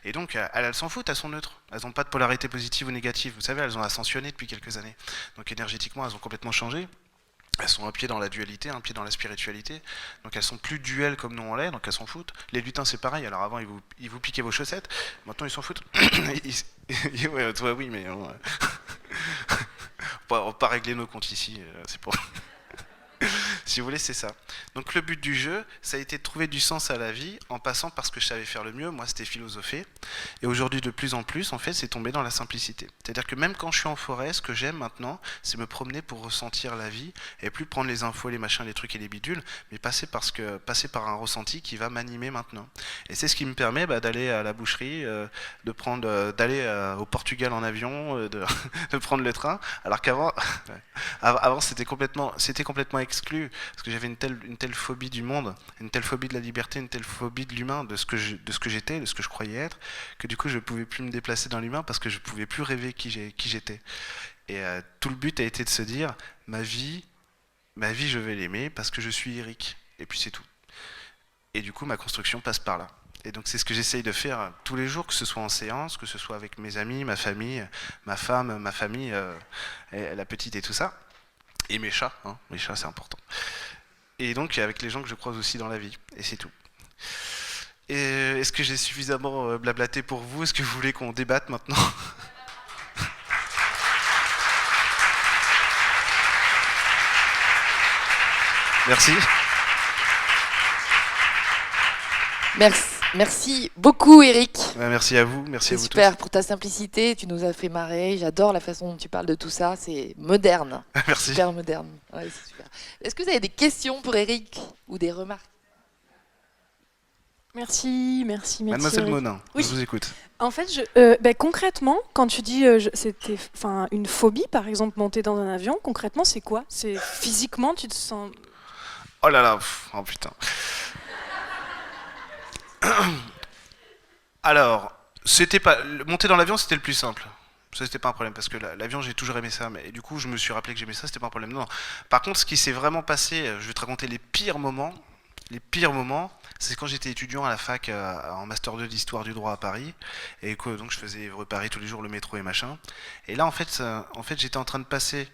Et donc, elles s'en foutent, elles sont neutres. Elles n'ont pas de polarité positive ou négative. Vous savez, elles ont ascensionné depuis quelques années. Donc énergétiquement, elles ont complètement changé. Elles sont un pied dans la dualité, un pied dans la spiritualité. Donc elles sont plus duelles comme nous on l'est, donc elles s'en foutent. Les lutins c'est pareil, alors avant ils vous piquaient vos chaussettes, maintenant ils s'en foutent. Ouais, toi oui, mais on va pas régler nos comptes ici, c'est pour... Si vous voulez, c'est ça. Donc le but du jeu, ça a été de trouver du sens à la vie en passant par ce que je savais faire le mieux, moi c'était philosopher. Et aujourd'hui, de plus en plus, en fait, c'est tomber dans la simplicité. C'est-à-dire que même quand je suis en forêt, ce que j'aime maintenant, c'est me promener pour ressentir la vie et plus prendre les infos, les machins, les trucs et les bidules, mais passer par un ressenti qui va m'animer maintenant. Et c'est ce qui me permet d'aller à la boucherie, d'aller au Portugal en avion, de prendre le train, alors qu'avant, avant c'était complètement exclu parce que j'avais une telle phobie du monde, une telle phobie de la liberté, une telle phobie de l'humain, de ce que j'étais, de ce que je croyais être, que du coup je ne pouvais plus me déplacer dans l'humain parce que je ne pouvais plus rêver qui j'étais. Et tout le but a été de se dire, ma vie je vais l'aimer parce que je suis Eric. Et puis c'est tout. Et du coup ma construction passe par là. Et donc c'est ce que j'essaye de faire tous les jours, que ce soit en séance, que ce soit avec mes amis, ma famille, ma femme, ma famille, et la petite et tout ça. Et mes chats, hein. Mes chats c'est important. Et donc avec les gens que je croise aussi dans la vie. Et c'est tout. Et est-ce que j'ai suffisamment blablaté pour vous? Est-ce que vous voulez qu'on débatte maintenant? Merci. Merci beaucoup, Eric. Merci à vous, merci C'est à vous tous. super pour ta simplicité. Tu nous as fait marrer. J'adore la façon dont tu parles de tout ça. C'est moderne. Merci. Super moderne. Ouais, c'est super. Est-ce que vous avez des questions pour Eric ou des remarques? Merci. Mademoiselle Eric. Monin, Oui. je vous écoute. En fait, concrètement, quand tu dis c'était une phobie, par exemple, monter dans un avion, concrètement, c'est quoi? C'est physiquement, tu te sens... Oh là là, oh putain. Alors, c'était pas monter dans l'avion, c'était le plus simple. Ça, c'était pas un problème parce que l'avion, j'ai toujours aimé ça, mais du coup, je me suis rappelé que j'aimais ça, c'était pas un problème. Non. Par contre, ce qui s'est vraiment passé, je vais te raconter les pires moments. Les pires moments, c'est quand j'étais étudiant à la fac en master 2 d'histoire du droit à Paris et que donc je faisais Évry-Paris tous les jours, le métro et machin. Et là, en fait, j'étais en train de passer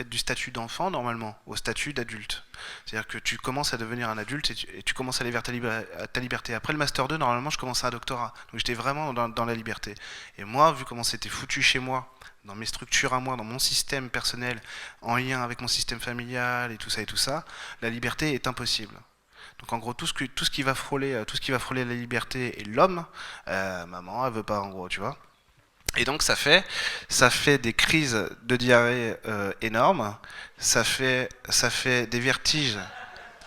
du statut d'enfant normalement au statut d'adulte. C'est-à-dire que tu commences à devenir un adulte et tu commences à aller vers ta liberté. Après le master 2, normalement, je commençais un doctorat. Donc j'étais vraiment dans la liberté. Et moi, vu comment c'était foutu chez moi, dans mes structures à moi, dans mon système personnel, en lien avec mon système familial et tout ça, la liberté est impossible. Donc en gros, tout ce qui va frôler la liberté et l'homme, maman, elle veut pas en gros, tu vois. Et donc ça fait des crises de diarrhée énormes, ça fait des vertiges.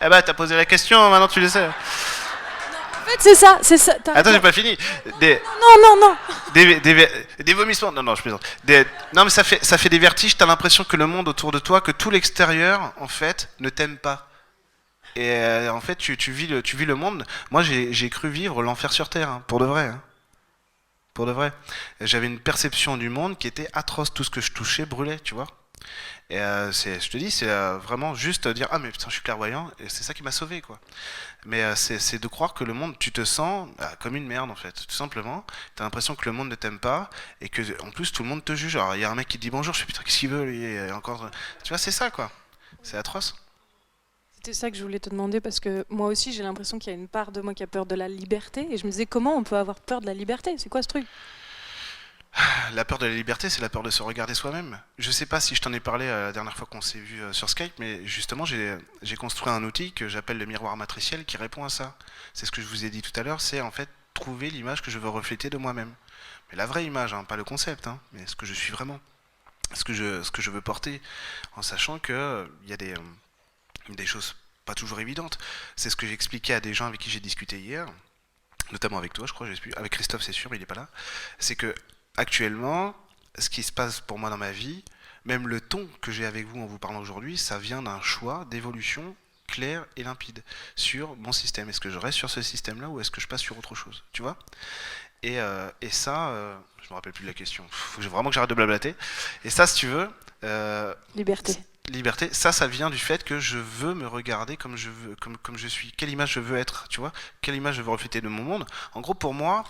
Eh ben, t'as posé la question, maintenant tu le sais. En fait, c'est ça. Attends, j'ai pas fini. Non. Des vomissements. Non, je plaisante. Non, mais ça fait des vertiges. T'as l'impression que le monde autour de toi, que tout l'extérieur, en fait, ne t'aime pas. Et en fait, tu vis le monde. Moi, j'ai cru vivre l'enfer sur Terre, hein, pour de vrai. Hein. Pour de vrai. J'avais une perception du monde qui était atroce. Tout ce que je touchais brûlait, tu vois. Et je te dis, c'est vraiment juste dire ah mais putain, je suis clairvoyant. Et c'est ça qui m'a sauvé, quoi. Mais c'est de croire que le monde, tu te sens comme une merde, en fait. Tout simplement. T'as l'impression que le monde ne t'aime pas et que en plus tout le monde te juge. Alors il y a un mec qui te dit bonjour, je fais putain, qu'est-ce qu'il veut lui et encore. Tu vois, c'est ça, quoi. C'est atroce. C'était ça que je voulais te demander parce que moi aussi, j'ai l'impression qu'il y a une part de moi qui a peur de la liberté. Et je me disais, comment on peut avoir peur de la liberté? C'est quoi ce truc? La peur de la liberté, c'est la peur de se regarder soi-même. Je sais pas si je t'en ai parlé la dernière fois qu'on s'est vu sur Skype, mais justement, j'ai construit un outil que j'appelle le miroir matriciel qui répond à ça. C'est ce que je vous ai dit tout à l'heure, c'est en fait trouver l'image que je veux refléter de moi-même. Mais la vraie image, hein, pas le concept, hein, mais ce que je suis vraiment. Ce que je veux porter, en sachant que il y a des choses pas toujours évidentes. C'est ce que j'ai expliqué à des gens avec qui j'ai discuté hier, notamment avec toi, je crois, avec Christophe, c'est sûr, mais il est pas là. C'est que actuellement, ce qui se passe pour moi dans ma vie, même le ton que j'ai avec vous en vous parlant aujourd'hui, ça vient d'un choix d'évolution clair et limpide sur mon système. Est-ce que je reste sur ce système-là ou est-ce que je passe sur autre chose, tu vois? Et ça, je me rappelle plus de la question. Faut vraiment que j'arrête de blablater. Et ça, si tu veux, Liberté. liberté, ça vient du fait que je veux me regarder comme je veux, comme je suis. Quelle image je veux être, tu vois? Quelle image je veux refléter de mon monde? En gros, pour moi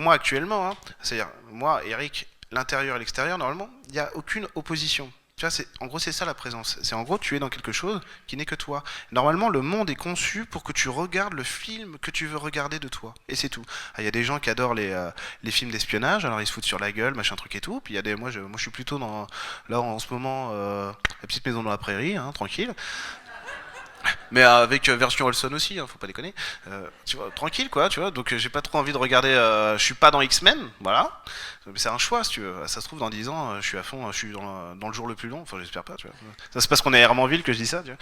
actuellement, hein, c'est-à-dire moi, Eric, l'intérieur et l'extérieur, normalement, il n'y a aucune opposition. Tu vois, en gros, c'est ça la présence. C'est en gros, tu es dans quelque chose qui n'est que toi. Normalement, le monde est conçu pour que tu regardes le film que tu veux regarder de toi. Et c'est tout. Il y a des gens qui adorent les films d'espionnage, alors ils se foutent sur la gueule, machin truc et tout. Puis il y a moi, je suis plutôt là en ce moment, la petite maison dans la prairie, hein, tranquille. Mais avec version Olson aussi, hein, faut pas déconner. Tu vois, tranquille quoi, tu vois. Donc j'ai pas trop envie de regarder. Je suis pas dans X-Men, voilà. Mais c'est un choix, si tu veux. Ça se trouve dans 10 ans, je suis à fond, je suis dans le jour le plus long. Enfin, j'espère pas, tu vois. Ça c'est parce qu'on est à Hermanville que je dis ça, tu vois.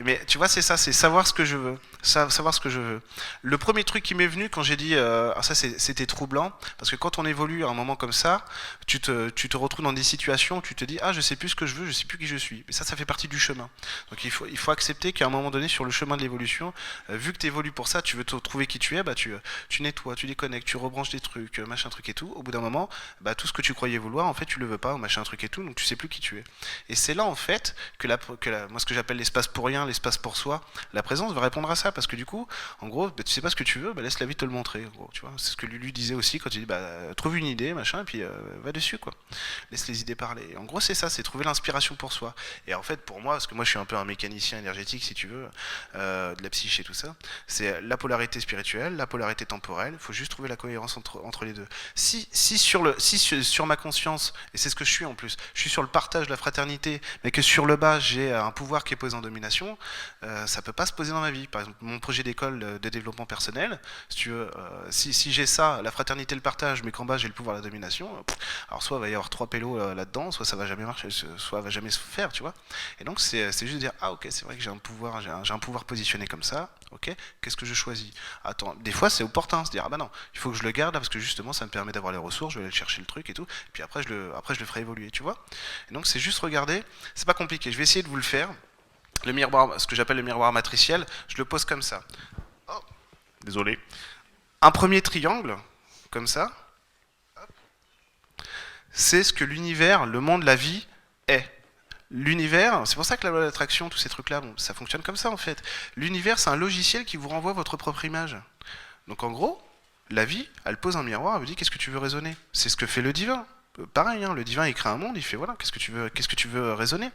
Mais tu vois, c'est ça, c'est savoir ce que je veux, savoir ce que je veux. Le premier truc qui m'est venu quand j'ai dit, alors ça c'était troublant, parce que quand on évolue à un moment comme ça, tu te retrouves dans des situations où tu te dis, ah je sais plus ce que je veux, je sais plus qui je suis. Mais ça fait partie du chemin. Donc il faut accepter qu'à un moment moment donné, sur le chemin de l'évolution, vu que tu évolues pour ça, tu veux te trouver qui tu es, bah tu nettoies, tu déconnectes, tu rebranches des trucs, machin truc et tout. Au bout d'un moment, bah tout ce que tu croyais vouloir, en fait, tu le veux pas, machin truc et tout, donc tu sais plus qui tu es. Et c'est là, en fait, moi, ce que j'appelle l'espace pour rien, l'espace pour soi, la présence va répondre à ça, parce que du coup, en gros, bah, tu sais pas ce que tu veux, bah, laisse la vie te le montrer. En gros, tu vois, c'est ce que Lulu disait aussi quand il dit, bah, trouve une idée, machin, et puis va dessus, quoi. Laisse les idées parler. Et en gros, c'est ça, c'est trouver l'inspiration pour soi. Et en fait, pour moi, parce que moi, je suis un peu un mécanicien énergétique, si tu veux, de la psyché et tout ça, c'est la polarité spirituelle, la polarité temporelle. Il faut juste trouver la cohérence entre les deux. Sur ma conscience, et c'est ce que je suis en plus, je suis sur le partage, la fraternité, mais que sur le bas, j'ai un pouvoir qui est posé en domination, ça peut pas se poser dans ma vie. Par exemple, mon projet d'école de développement personnel, si tu veux, si j'ai ça, la fraternité, le partage, mais qu'en bas j'ai le pouvoir, la domination, alors soit il va y avoir 3 pélos là-dedans, soit ça va jamais marcher, soit va jamais se faire, tu vois. Et donc c'est juste de dire, ah ok, c'est vrai que j'ai un pouvoir, j'ai un pouvoir positionné comme ça, ok, qu'est-ce que je choisis? Attends, des fois c'est opportun, se dire, ah bah non, il faut que je le garde là, parce que justement ça me permet d'avoir les ressources, je vais aller chercher le truc et tout, et puis après je le ferai évoluer, tu vois. Et donc c'est juste regarder, c'est pas compliqué, je vais essayer de vous le faire. Le miroir, ce que j'appelle le miroir matriciel, je le pose comme ça. Oh, désolé. Un premier triangle, comme ça, c'est ce que l'univers, le monde, la vie est. L'univers, c'est pour ça que la loi d'attraction, tous ces trucs-là, bon, ça fonctionne comme ça en fait. L'univers, c'est un logiciel qui vous renvoie votre propre image. Donc en gros, la vie, elle pose un miroir, elle vous dit qu'est-ce que tu veux raisonner. C'est ce que fait le divin. Pareil, hein, le divin il crée un monde, il fait voilà, qu'est-ce que tu veux raisonner.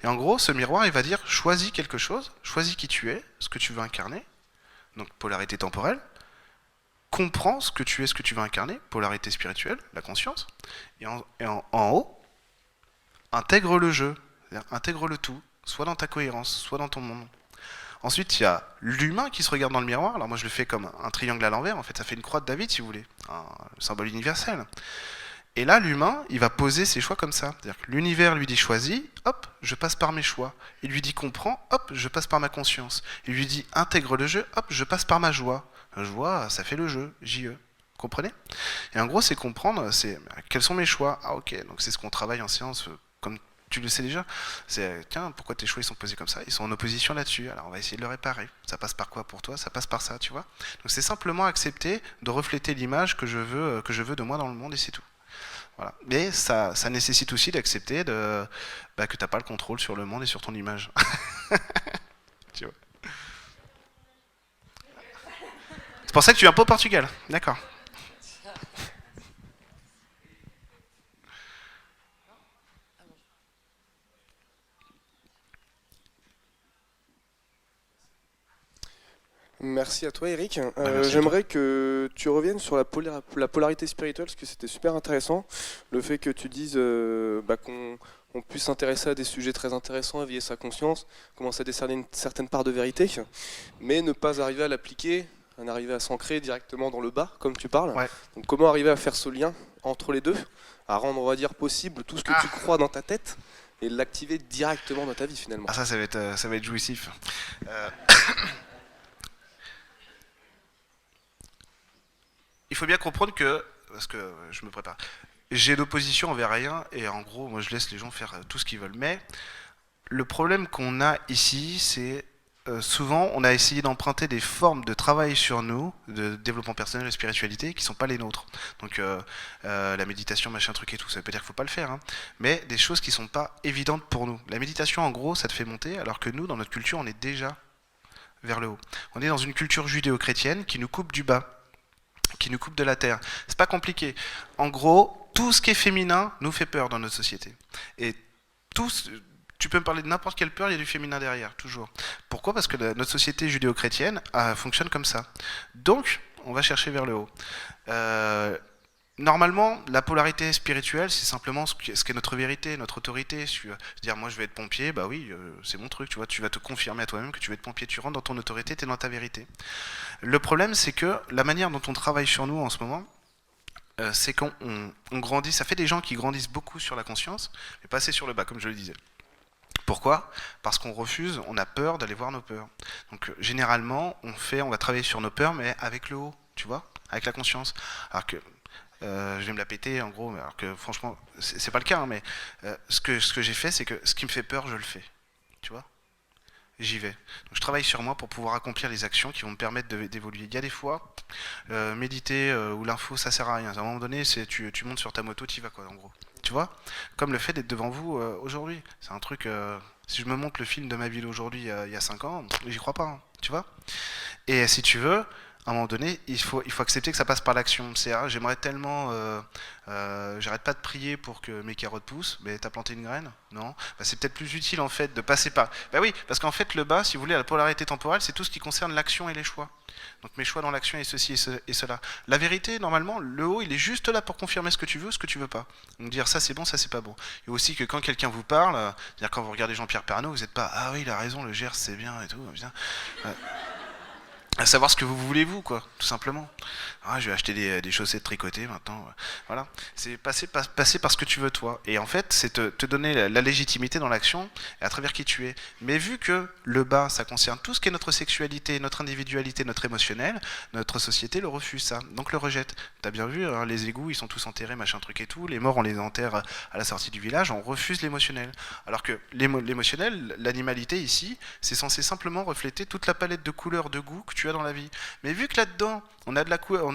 Et en gros, ce miroir, il va dire choisis quelque chose, choisis qui tu es, ce que tu veux incarner, donc polarité temporelle, comprends ce que tu es, ce que tu veux incarner, polarité spirituelle, la conscience, et en haut, intègre le jeu, c'est-à-dire intègre le tout, soit dans ta cohérence, soit dans ton monde. Ensuite, il y a l'humain qui se regarde dans le miroir. Alors moi, je le fais comme un triangle à l'envers. En fait, ça fait une croix de David, si vous voulez, un symbole universel. Et là, l'humain, il va poser ses choix comme ça. C'est-à-dire que l'univers lui dit choisis, hop, je passe par mes choix. Il lui dit comprends, hop, je passe par ma conscience. Il lui dit intègre le jeu, hop, je passe par ma joie. La joie, ça fait le jeu, J-E. Comprenez? Et en gros, c'est comprendre, c'est quels sont mes choix. Ah ok, donc c'est ce qu'on travaille en séance, comme tu le sais déjà. C'est tiens, pourquoi tes choix ils sont posés comme ça? Ils sont en opposition là-dessus. Alors on va essayer de le réparer. Ça passe par quoi pour toi? Ça passe par ça, tu vois? Donc c'est simplement accepter de refléter l'image que je veux de moi dans le monde et c'est tout. Voilà. Mais ça nécessite aussi d'accepter que tu n'as pas le contrôle sur le monde et sur ton image. Tu vois. C'est pour ça que tu viens pas au Portugal. D'accord. Merci à toi Eric. Merci à J'aimerais que tu reviennes sur la polarité spirituelle parce que c'était super intéressant. Le fait que tu dises qu'on puisse s'intéresser à des sujets très intéressants, éveiller sa conscience, commencer à décerner une certaine part de vérité, mais ne pas arriver à l'appliquer, en arriver à s'ancrer directement dans le bas, comme tu parles. Ouais. Donc comment arriver à faire ce lien entre les deux, à rendre, on va dire, possible tout ce que tu crois dans ta tête et l'activer directement dans ta vie finalement. Ah ça va être jouissif. Il faut bien comprendre que, parce que je me prépare, j'ai d'opposition envers rien et en gros, moi je laisse les gens faire tout ce qu'ils veulent. Mais le problème qu'on a ici, c'est souvent on a essayé d'emprunter des formes de travail sur nous, de développement personnel, de spiritualité, qui sont pas les nôtres. Donc la méditation, machin truc et tout, ça veut pas dire qu'il faut pas le faire, hein, mais des choses qui sont pas évidentes pour nous. La méditation, en gros, ça te fait monter, alors que nous, dans notre culture, on est déjà vers le haut. On est dans une culture judéo-chrétienne qui nous coupe du bas, qui nous coupe de la terre. C'est pas compliqué. En gros, tout ce qui est féminin nous fait peur dans notre société. Et tu peux me parler de n'importe quelle peur, il y a du féminin derrière, toujours. Pourquoi? Parce que notre société judéo-chrétienne fonctionne comme ça. Donc, on va chercher vers le haut. Normalement, la polarité spirituelle, c'est simplement ce qu'est notre vérité, notre autorité. Dire, moi je vais être pompier, bah oui, c'est mon truc, tu vois, tu vas te confirmer à toi-même que tu veux être pompier, tu rentres dans ton autorité, tu es dans ta vérité. Le problème, c'est que la manière dont on travaille sur nous en ce moment, c'est qu'on grandit, ça fait des gens qui grandissent beaucoup sur la conscience, mais pas assez sur le bas, comme je le disais. Pourquoi? Parce qu'on refuse, on a peur d'aller voir nos peurs. Donc généralement, on va travailler sur nos peurs, mais avec le haut, tu vois, avec la conscience. Alors que je vais me la péter en gros, alors que franchement, c'est pas le cas, hein, mais ce que j'ai fait, c'est que ce qui me fait peur, je le fais. Tu vois? j'y vais. Donc je travaille sur moi pour pouvoir accomplir les actions qui vont me permettre d'évoluer. Il y a des fois, méditer ou l'info, ça sert à rien. À un moment donné, tu montes sur ta moto, tu y vas quoi, en gros. Tu vois? Comme le fait d'être devant vous aujourd'hui. C'est un truc. Si je me montre le film de ma vie d'aujourd'hui il y a 5 ans, j'y crois pas. Hein, tu vois? Et si tu veux, à un moment donné, il faut accepter que ça passe par l'action. C'est, ah, j'aimerais tellement. J'arrête pas de prier pour que mes carottes poussent. Mais t'as planté une graine? Non. Bah, c'est peut-être plus utile en fait de passer par. Bah oui, parce qu'en fait, le bas, si vous voulez, la polarité temporelle, c'est tout ce qui concerne l'action et les choix. Donc mes choix dans l'action et ceci et cela. La vérité, normalement, le haut, il est juste là pour confirmer ce que tu veux, ce que tu veux pas. Donc dire ça c'est bon, ça c'est pas bon. Et aussi que quand quelqu'un vous parle, c'est-à-dire quand vous regardez Jean-Pierre Pernaut, vous n'êtes pas ah oui il a raison, le GERS c'est bien et tout, bien. À savoir ce que vous voulez vous quoi, tout simplement. Ah, je vais acheter des chaussettes tricotées maintenant, voilà. C'est passer par ce que tu veux toi. Et en fait, c'est te donner la légitimité dans l'action et à travers qui tu es. Mais vu que le bas, ça concerne tout ce qui est notre sexualité, notre individualité, notre émotionnel, notre société le refuse ça, donc le rejette. T'as bien vu, hein, les égouts, ils sont tous enterrés, machin truc et tout. Les morts, on les enterre à la sortie du village, on refuse l'émotionnel. Alors que l'émotionnel, l'animalité ici, c'est censé simplement refléter toute la palette de couleurs, de goûts que tu as dans la vie. Mais vu que là-dedans, on a de la colère,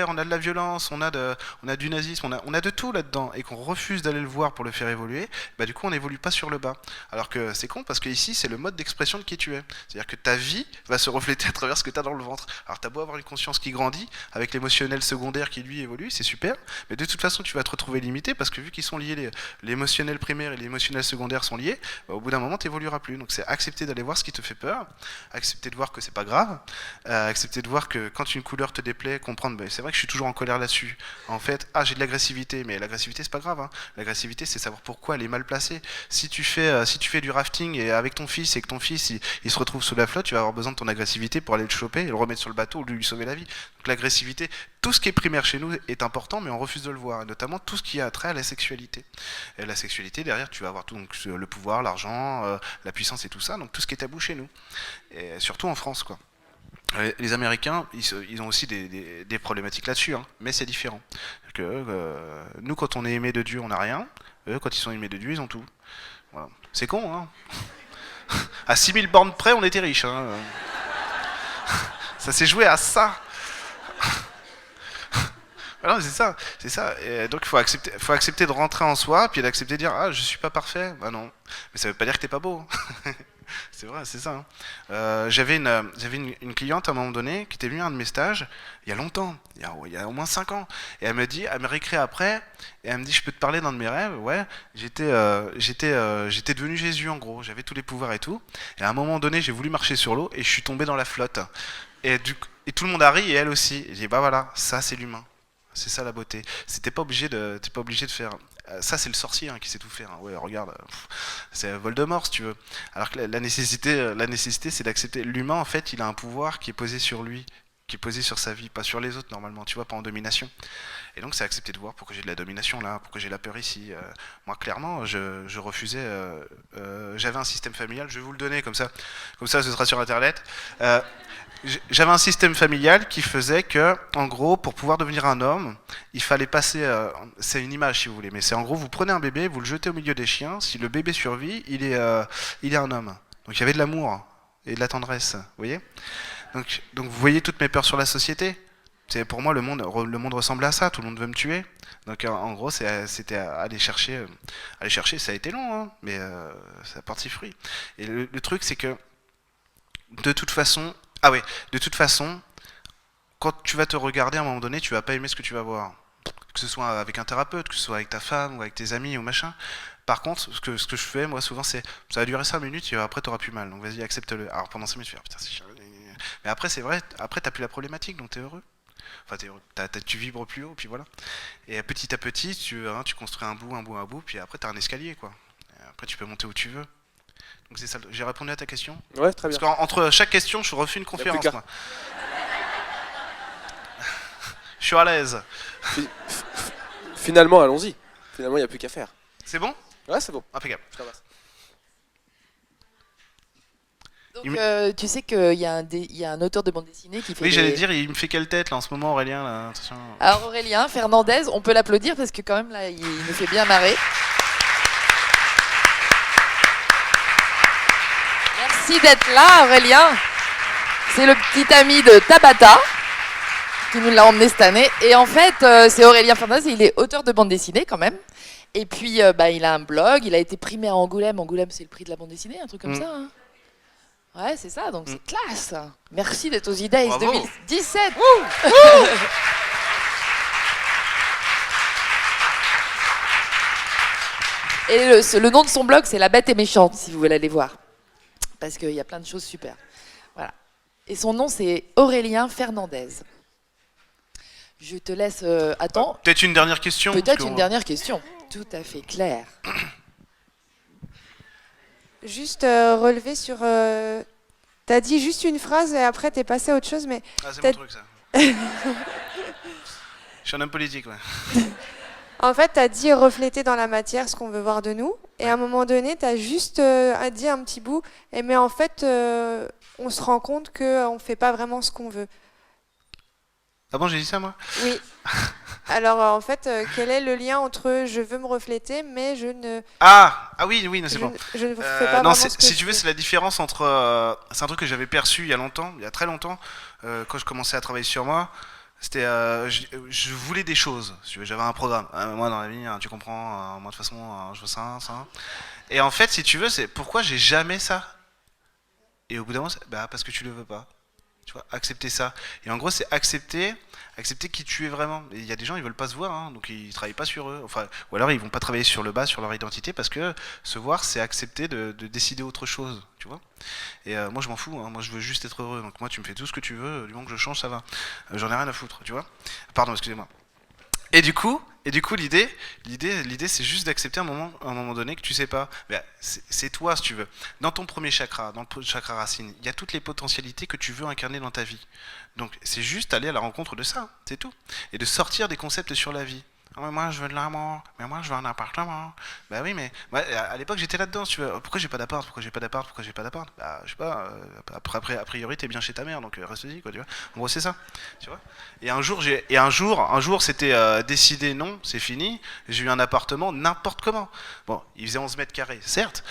on a de la violence, on a du nazisme, on a de tout là-dedans, et qu'on refuse d'aller le voir pour le faire évoluer, bah du coup on n'évolue pas sur le bas. Alors que c'est con parce que ici c'est le mode d'expression de qui tu es. C'est-à-dire que ta vie va se refléter à travers ce que tu as dans le ventre. Alors t'as beau avoir une conscience qui grandit, avec l'émotionnel secondaire qui lui évolue, c'est super, mais de toute façon tu vas te retrouver limité parce que vu qu'ils sont liés, l'émotionnel primaire et l'émotionnel secondaire sont liés, bah, au bout d'un moment t'évolueras plus. Donc c'est accepter d'aller voir ce qui te fait peur, accepter de voir que c'est pas grave, accepter de voir que quand une couleur te déplaît, comprendre, bah, c'est vrai que je suis toujours en colère là-dessus. En fait, j'ai de l'agressivité, mais l'agressivité c'est pas grave. Hein. L'agressivité c'est savoir pourquoi elle est mal placée. Si tu fais du rafting et avec ton fils et que ton fils il se retrouve sous la flotte, tu vas avoir besoin de ton agressivité pour aller le choper et le remettre sur le bateau ou lui sauver la vie. Donc l'agressivité, tout ce qui est primaire chez nous est important, mais on refuse de le voir, et notamment tout ce qui a trait à la sexualité. Et la sexualité, derrière, tu vas avoir tout, donc, le pouvoir, l'argent, la puissance et tout ça, donc tout ce qui est tabou chez nous. Et surtout en France, quoi. Les Américains, ils ont aussi des problématiques là-dessus, hein, mais c'est différent. Nous, quand on est aimé de Dieu, on n'a rien. Eux, quand ils sont aimés de Dieu, ils ont tout. Voilà. C'est con, hein. À 6000 bornes près, on était riches. Hein. Ça s'est joué à ça. Voilà, c'est ça. Et donc il faut accepter de rentrer en soi, puis d'accepter de dire ah je suis pas parfait. Bah non, mais ça veut pas dire que t'es pas beau. C'est vrai, c'est ça. Hein. J'avais une cliente à un moment donné qui était venue à un de mes stages il y a longtemps, il y a au moins 5 ans. Et elle me réécrit après, et elle me dit je peux te parler d'un de mes rêves. Ouais, j'étais devenu Jésus en gros, j'avais tous les pouvoirs et tout. Et à un moment donné, j'ai voulu marcher sur l'eau et je suis tombé dans la flotte. Et tout le monde a ri et elle aussi. Et j'ai dit bah voilà, ça c'est l'humain. C'est ça la beauté. T'es pas obligé de faire. Ça c'est le sorcier hein, qui sait tout faire. Hein. Ouais, regarde, c'est Voldemort si tu veux. Alors que la nécessité, c'est d'accepter. L'humain en fait, il a un pouvoir qui est posé sur lui, qui est posé sur sa vie, pas sur les autres normalement. Tu vois, pas en domination. Et donc c'est accepter de voir pourquoi j'ai de la domination là, pourquoi j'ai la peur ici. Moi clairement, je refusais. J'avais un système familial. Je vais vous le donner comme ça ce sera sur internet. J'avais un système familial qui faisait que, en gros, pour pouvoir devenir un homme, il fallait passer. C'est une image si vous voulez, mais c'est en gros, vous prenez un bébé, vous le jetez au milieu des chiens. Si le bébé survit, il est un homme. Donc il y avait de l'amour et de la tendresse, vous voyez. Donc vous voyez toutes mes peurs sur la société. Pour moi, le monde ressemble à ça. Tout le monde veut me tuer. Donc en gros, c'était aller chercher. Ça a été long, hein, mais ça porte ses fruits. Et le truc, c'est que de toute façon. Ah ouais, de toute façon, quand tu vas te regarder à un moment donné, tu vas pas aimer ce que tu vas voir. Que ce soit avec un thérapeute, que ce soit avec ta femme ou avec tes amis ou machin. Par contre, ce que je fais, moi, souvent, c'est ça va durer 5 minutes et après, t'auras plus mal. Donc vas-y, accepte-le. Alors pendant 5 minutes, tu vas putain, c'est chiant. Mais après, c'est vrai, après, t'as plus la problématique, donc t'es heureux. Enfin, t'es heureux. Tu vibres plus haut, puis voilà. Et petit à petit, tu construis un bout, puis après, t'as un escalier, quoi. Et après, tu peux monter où tu veux. Donc c'est ça. J'ai répondu à ta question. Ouais, très bien. Parce qu'entre chaque question, je refais une conférence. Moi. Je suis à l'aise. Finalement, allons-y. Finalement, il n'y a plus qu'à faire. C'est bon? Ouais, c'est bon. Impeccable. Je t'embrasse. Donc, tu sais qu'il y a un auteur de bande dessinée qui fait. Oui, j'allais dire, il me fait quelle tête là en ce moment, Aurélien là, attention. Alors Aurélien Fernandez, on peut l'applaudir parce que quand même là, il me fait bien marrer. Merci. Merci d'être là, Aurélien. C'est le petit ami de Tabata qui nous l'a emmené cette année. Et en fait, c'est Aurélien Fernandez, il est auteur de bande dessinée quand même. Et puis, il a un blog, il a été primé à Angoulême. Angoulême, c'est le prix de la bande dessinée, un truc comme ça. Hein. Ouais, c'est ça, donc c'est classe. Merci d'être aux Idays 2017. Et le nom de son blog, c'est La Bête est méchante, si vous voulez aller voir. Parce qu'il y a plein de choses super. Voilà. Et son nom, c'est Aurélien Fernandez. Je te laisse... attends. Peut-être une dernière question. Peut-être une dernière question. Tout à fait clair. Juste relever sur... T'as dit juste une phrase et après t'es passé à autre chose, mais... Ah, c'est mon truc, ça. Je suis un homme politique, ouais. En fait, t'as dit refléter dans la matière ce qu'on veut voir de nous. Et à un moment donné, t'as juste dit un petit bout. Mais en fait, on se rend compte qu'on ne fait pas vraiment ce qu'on veut. Ah bon, j'ai dit ça, moi? Oui. Alors, en fait, quel est le lien entre je veux me refléter, mais je ne... Ah oui, non, c'est bon. Je ne fais pas non, vraiment ce que si je tu veux, veux. c'est la différence entre... c'est un truc que j'avais perçu il y a longtemps, il y a très longtemps, quand je commençais à travailler sur moi. C'était, je voulais des choses. Si tu veux, j'avais un programme. Moi, dans la vie, hein, tu comprends. Moi, de toute façon, je veux ça, ça. Et en fait, si tu veux, c'est pourquoi j'ai jamais ça. Et au bout d'un moment, parce que tu le veux pas. Tu vois, accepter ça. Et en gros, c'est accepter qui tu es vraiment. Et il y a des gens, ils veulent pas se voir, hein, donc ils travaillent pas sur eux. Enfin, ou alors ils vont pas travailler sur le bas, sur leur identité, parce que se voir, c'est accepter de décider autre chose, tu vois. Et moi, je m'en fous. Hein, moi, je veux juste être heureux. Donc moi, tu me fais tout ce que tu veux. Du moment que je change, ça va. J'en ai rien à foutre, tu vois. Pardon, excusez-moi. Et du coup, l'idée, c'est juste d'accepter à un moment donné que tu sais pas. C'est toi, si tu veux. Dans ton premier chakra, dans le chakra racine, il y a toutes les potentialités que tu veux incarner dans ta vie. Donc, c'est juste aller à la rencontre de ça, c'est tout. Et de sortir des concepts sur la vie. Oh, mais moi, je veux de l'amour. Mais moi, je veux un appartement. Bah oui, mais à l'époque, j'étais là-dedans. Tu veux. Pourquoi j'ai pas d'appart? Pourquoi j'ai pas d'appart? Pourquoi j'ai pas d'appart? Bah, je sais pas. Après, a priori, t'es bien chez ta mère, donc reste-y, quoi. Tu vois. En gros, c'est ça. Tu vois. Et un jour, c'était décidé. Non, c'est fini. J'ai eu un appartement n'importe comment. Bon, il faisait 11 mètres carrés, certes.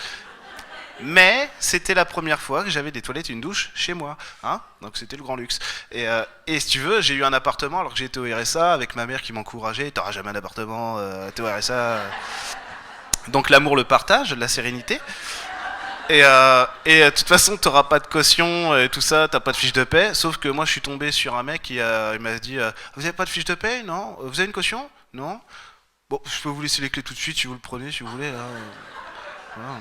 Mais c'était la première fois que j'avais des toilettes et une douche chez moi, hein, donc c'était le grand luxe. Et si tu veux, j'ai eu un appartement alors que j'étais au RSA avec ma mère qui m'encourageait. T'auras jamais un appartement, t'es au RSA. Donc l'amour, le partage, la sérénité. Et de toute façon, t'auras pas de caution et tout ça, t'as pas de fiche de paie. Sauf que moi, je suis tombé sur un mec qui il m'a dit vous avez pas de fiche de paie? Non. Vous avez une caution? Non. Bon, je peux vous laisser les clés tout de suite si vous le prenez, si vous voulez. Là. Voilà.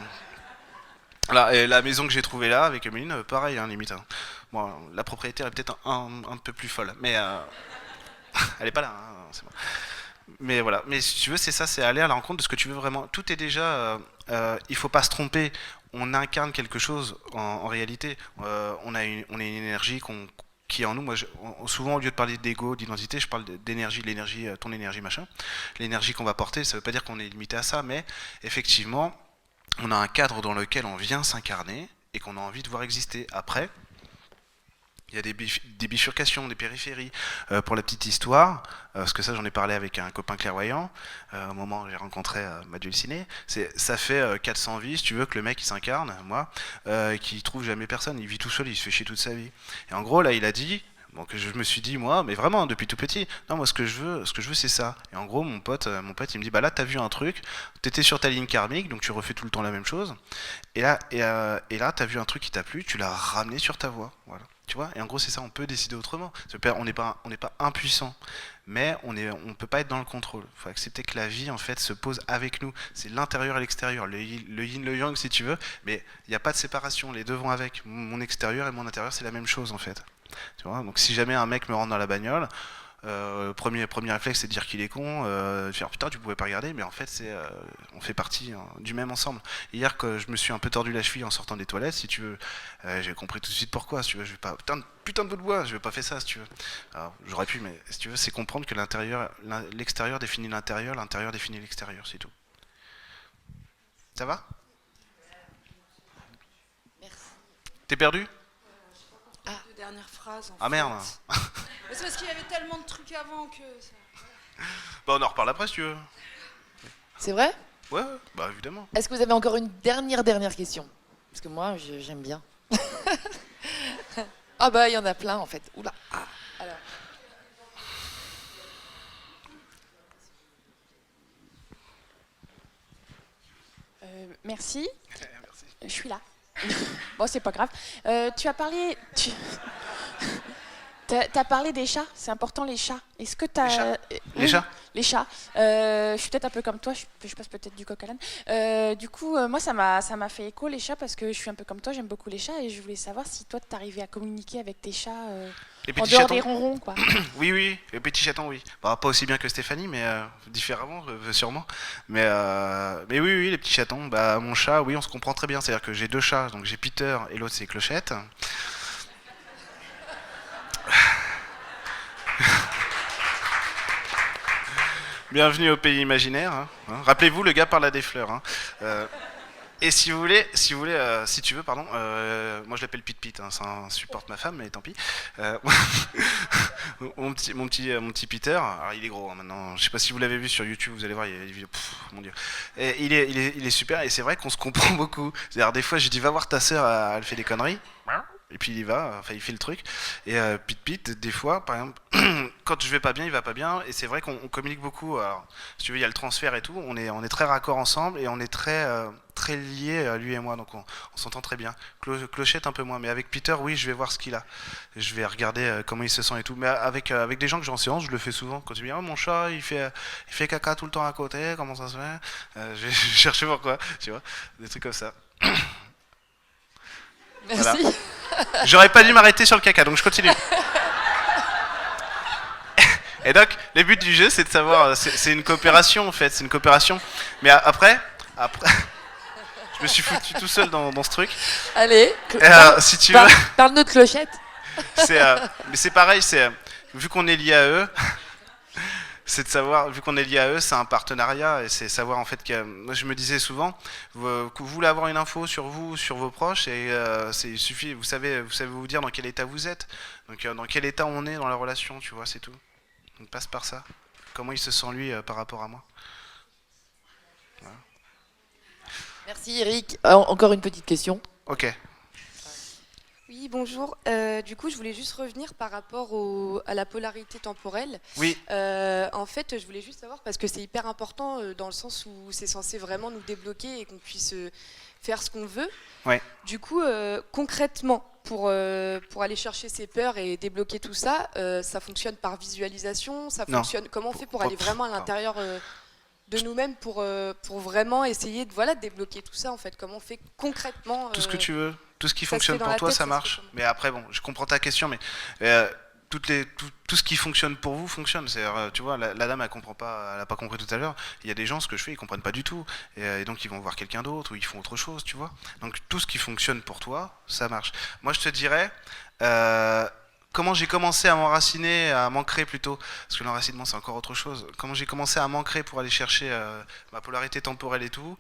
Voilà, et la maison que j'ai trouvée là, avec Emeline, pareil, hein, limite. Hein. Bon, la propriétaire est peut-être un peu plus folle, mais elle est pas là, hein, c'est bon. Mais voilà, mais si tu veux, c'est ça, c'est aller à la rencontre de ce que tu veux vraiment. Tout est déjà, il faut pas se tromper. On incarne quelque chose en réalité. On a une énergie qui est en nous. Moi, souvent, au lieu de parler d'ego, d'identité, je parle d'énergie, l'énergie, ton énergie, machin. L'énergie qu'on va porter, ça veut pas dire qu'on est limité à ça, mais effectivement, on a un cadre dans lequel on vient s'incarner et qu'on a envie de voir exister. Après, il y a des bifurcations, des périphéries. Pour la petite histoire, parce que ça j'en ai parlé avec un copain clairvoyant, au moment où j'ai rencontré Madu Ciné, ça fait 400 vies, si tu veux, que le mec il s'incarne, moi, qui trouve jamais personne, il vit tout seul, il se fait chier toute sa vie. Et en gros, là, il a dit... Donc je me suis dit moi, mais vraiment depuis tout petit, non moi ce que je veux c'est ça. Et en gros mon pote il me dit bah là t'as vu un truc, t'étais sur ta ligne karmique donc tu refais tout le temps la même chose. Et là t'as vu un truc qui t'a plu, tu l'as ramené sur ta voie, voilà. Tu vois. Et en gros c'est ça, on peut décider autrement. On n'est pas impuissant, mais on peut pas être dans le contrôle. Il faut accepter que la vie en fait se pose avec nous. C'est l'intérieur et l'extérieur, le yin le yang si tu veux, mais il n'y a pas de séparation. Les deux vont avec. Mon extérieur et mon intérieur c'est la même chose en fait. Tu vois, donc si jamais un mec me rentre dans la bagnole, premier réflexe c'est de dire qu'il est con, de faire putain tu pouvais pas regarder, mais en fait on fait partie du même ensemble. Hier que je me suis un peu tordu la cheville en sortant des toilettes, si tu veux, j'ai compris tout de suite pourquoi. Si tu veux, je vais pas putain de bout de bois, je vais pas faire ça si tu veux. Alors, j'aurais pu, mais si tu veux, c'est comprendre que l'extérieur définit l'intérieur définit l'extérieur, c'est tout. Ça va? Merci. T'es perdu? Dernière phrase. Ah merde. C'est parce qu'il y avait tellement de trucs avant que ça... Bah on en reparle après si tu veux. C'est vrai? Ouais, bah évidemment. Est-ce que vous avez encore une dernière question? Parce que moi, j'aime bien. Ah bah il y en a plein en fait. Oula. Ah, alors. Merci, Merci. je suis là. Bon, c'est pas grave. Tu as parlé. T'as parlé des chats, c'est important les chats. Est-ce que t'as. Les chats Oui, Les chats les chats. Je suis peut-être un peu comme toi, je passe peut-être du coq à l'âne. Du coup, moi, ça m'a fait écho les chats parce que je suis un peu comme toi, j'aime beaucoup les chats et je voulais savoir si toi, t'arrivais à communiquer avec tes chats Les en petits dehors chatons des ronrons, quoi. Oui, oui, les petits chatons, oui. Bah, pas aussi bien que Stéphanie, mais différemment, sûrement. Mais oui, oui, les petits chatons. Bah, mon chat, oui, on se comprend très bien. C'est-à-dire que j'ai deux chats, donc j'ai Peter et l'autre c'est Clochette. Bienvenue au pays imaginaire. Hein. Rappelez-vous, le gars parle à des fleurs. Hein. Et si vous voulez, si tu veux, pardon, moi je l'appelle Pete, hein, ça supporte ma femme, mais tant pis. Euh, mon petit Peter, alors il est gros hein, maintenant. Je sais pas si vous l'avez vu sur YouTube, vous allez voir, il y a des vidéos. Mon Dieu. Et il est super, et c'est vrai qu'on se comprend beaucoup. C'est-à-dire des fois, je dis va voir ta sœur, elle fait des conneries. Et puis il y va, enfin il fait le truc. Et Pete, des fois, par exemple, quand je vais pas bien, il va pas bien. Et c'est vrai qu'on communique beaucoup. Alors, si tu veux, il y a le transfert et tout. On est très raccord ensemble et on est très liés, lui et moi. Donc on s'entend très bien. Clochette un peu moins. Mais avec Peter, oui, je vais voir ce qu'il a. Je vais regarder comment il se sent et tout. Mais avec des gens que j'ai en séance, je le fais souvent. Quand tu me dis, oh, mon chat, il fait caca tout le temps à côté, comment ça se fait je vais chercher pourquoi, tu vois. Des trucs comme ça. Merci. Voilà. J'aurais pas dû m'arrêter sur le caca, donc je continue. Et donc, le but du jeu, c'est de savoir, c'est une coopération en fait, c'est une coopération. Mais après, je me suis foutu tout seul dans ce truc. Allez. Si tu veux, Parle-nous de Clochette. mais c'est pareil, vu qu'on est lié à eux, c'est de savoir, vu qu'on est lié à eux, c'est un partenariat et c'est savoir en fait que, moi je me disais souvent, que vous voulez avoir une info sur vous, sur vos proches et il suffit, vous savez vous dire dans quel état vous êtes, donc dans quel état on est dans la relation, tu vois, c'est tout. On passe par ça. Comment il se sent lui par rapport à moi. Voilà. Merci Eric. Encore une petite question. Ok. Oui, bonjour. Du coup, je voulais juste revenir par rapport à la polarité temporelle. Oui. En fait, je voulais juste savoir, parce que c'est hyper important dans le sens où c'est censé vraiment nous débloquer et qu'on puisse faire ce qu'on veut. Ouais. Du coup, concrètement, pour aller chercher ses peurs et débloquer tout ça, ça fonctionne par visualisation, ça Non. fonctionne. Comment on fait pour aller vraiment à l'intérieur de nous-mêmes pour vraiment essayer de débloquer tout ça en fait? Comment on fait concrètement Tout ce que tu veux, tout ce qui ça se fonctionne fait dans pour la toi, tête, ça ça se marche. fait comment? Mais après, bon, je comprends ta question, mais tout ce qui fonctionne pour vous fonctionne. C'est-à-dire, tu vois, la dame, elle comprend pas, elle a pas compris tout à l'heure. Il y a des gens, ce que je fais, ils comprennent pas du tout, et donc ils vont voir quelqu'un d'autre ou ils font autre chose, tu vois. Donc tout ce qui fonctionne pour toi, ça marche. Moi, je te dirais. Comment j'ai commencé à m'enraciner, à m'ancrer plutôt, parce que l'enracinement c'est encore autre chose, comment j'ai commencé à m'ancrer pour aller chercher ma polarité temporelle et tout,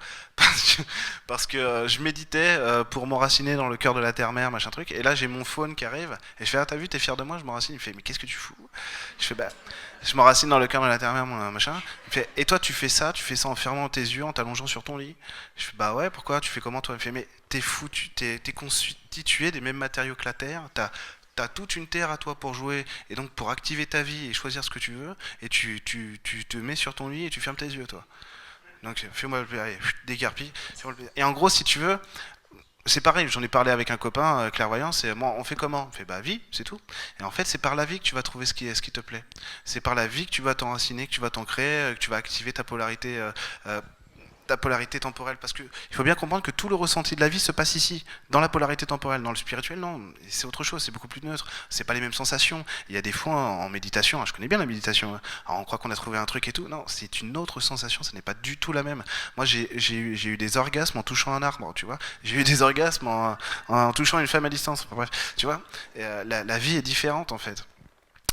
parce que je méditais pour m'enraciner dans le cœur de la terre-mère, machin truc, et là j'ai mon faune qui arrive, et je fais, ah t'as vu, t'es fier de moi, je m'enracine, il me fait, mais qu'est-ce que tu fous? Je fais, bah, je m'enracine dans le cœur de la terre-mère, machin, il me fait, et toi tu fais ça en fermant tes yeux, en t'allongeant sur ton lit? Je fais, bah ouais, pourquoi, tu fais comment toi? Il me fait, mais t'es fou, t'es constitué des mêmes matériaux que la Terre, t'as toute une terre à toi pour jouer et donc pour activer ta vie et choisir ce que tu veux et tu te mets sur ton lit et tu fermes tes yeux toi. Donc fais-moi le plaisir, dégarpille. Et en gros si tu veux, c'est pareil, j'en ai parlé avec un copain clairvoyant, c'est moi on fait comment? On fait bah vie, c'est tout. Et en fait c'est par la vie que tu vas trouver ce qui te plaît. C'est par la vie que tu vas t'enraciner, que tu vas t'ancrer, que tu vas activer ta polarité temporelle, parce que il faut bien comprendre que tout le ressenti de la vie se passe ici, dans la polarité temporelle. Dans le spirituel, non, c'est autre chose, c'est beaucoup plus neutre, c'est pas les mêmes sensations. Il y a des fois en méditation, je connais bien la méditation, alors on croit qu'on a trouvé un truc et tout, non, c'est une autre sensation, ce n'est pas du tout la même. Moi j'ai eu des orgasmes en touchant un arbre, tu vois, j'ai eu des orgasmes en touchant une femme à distance, enfin, bref, tu vois, et, la vie est différente en fait.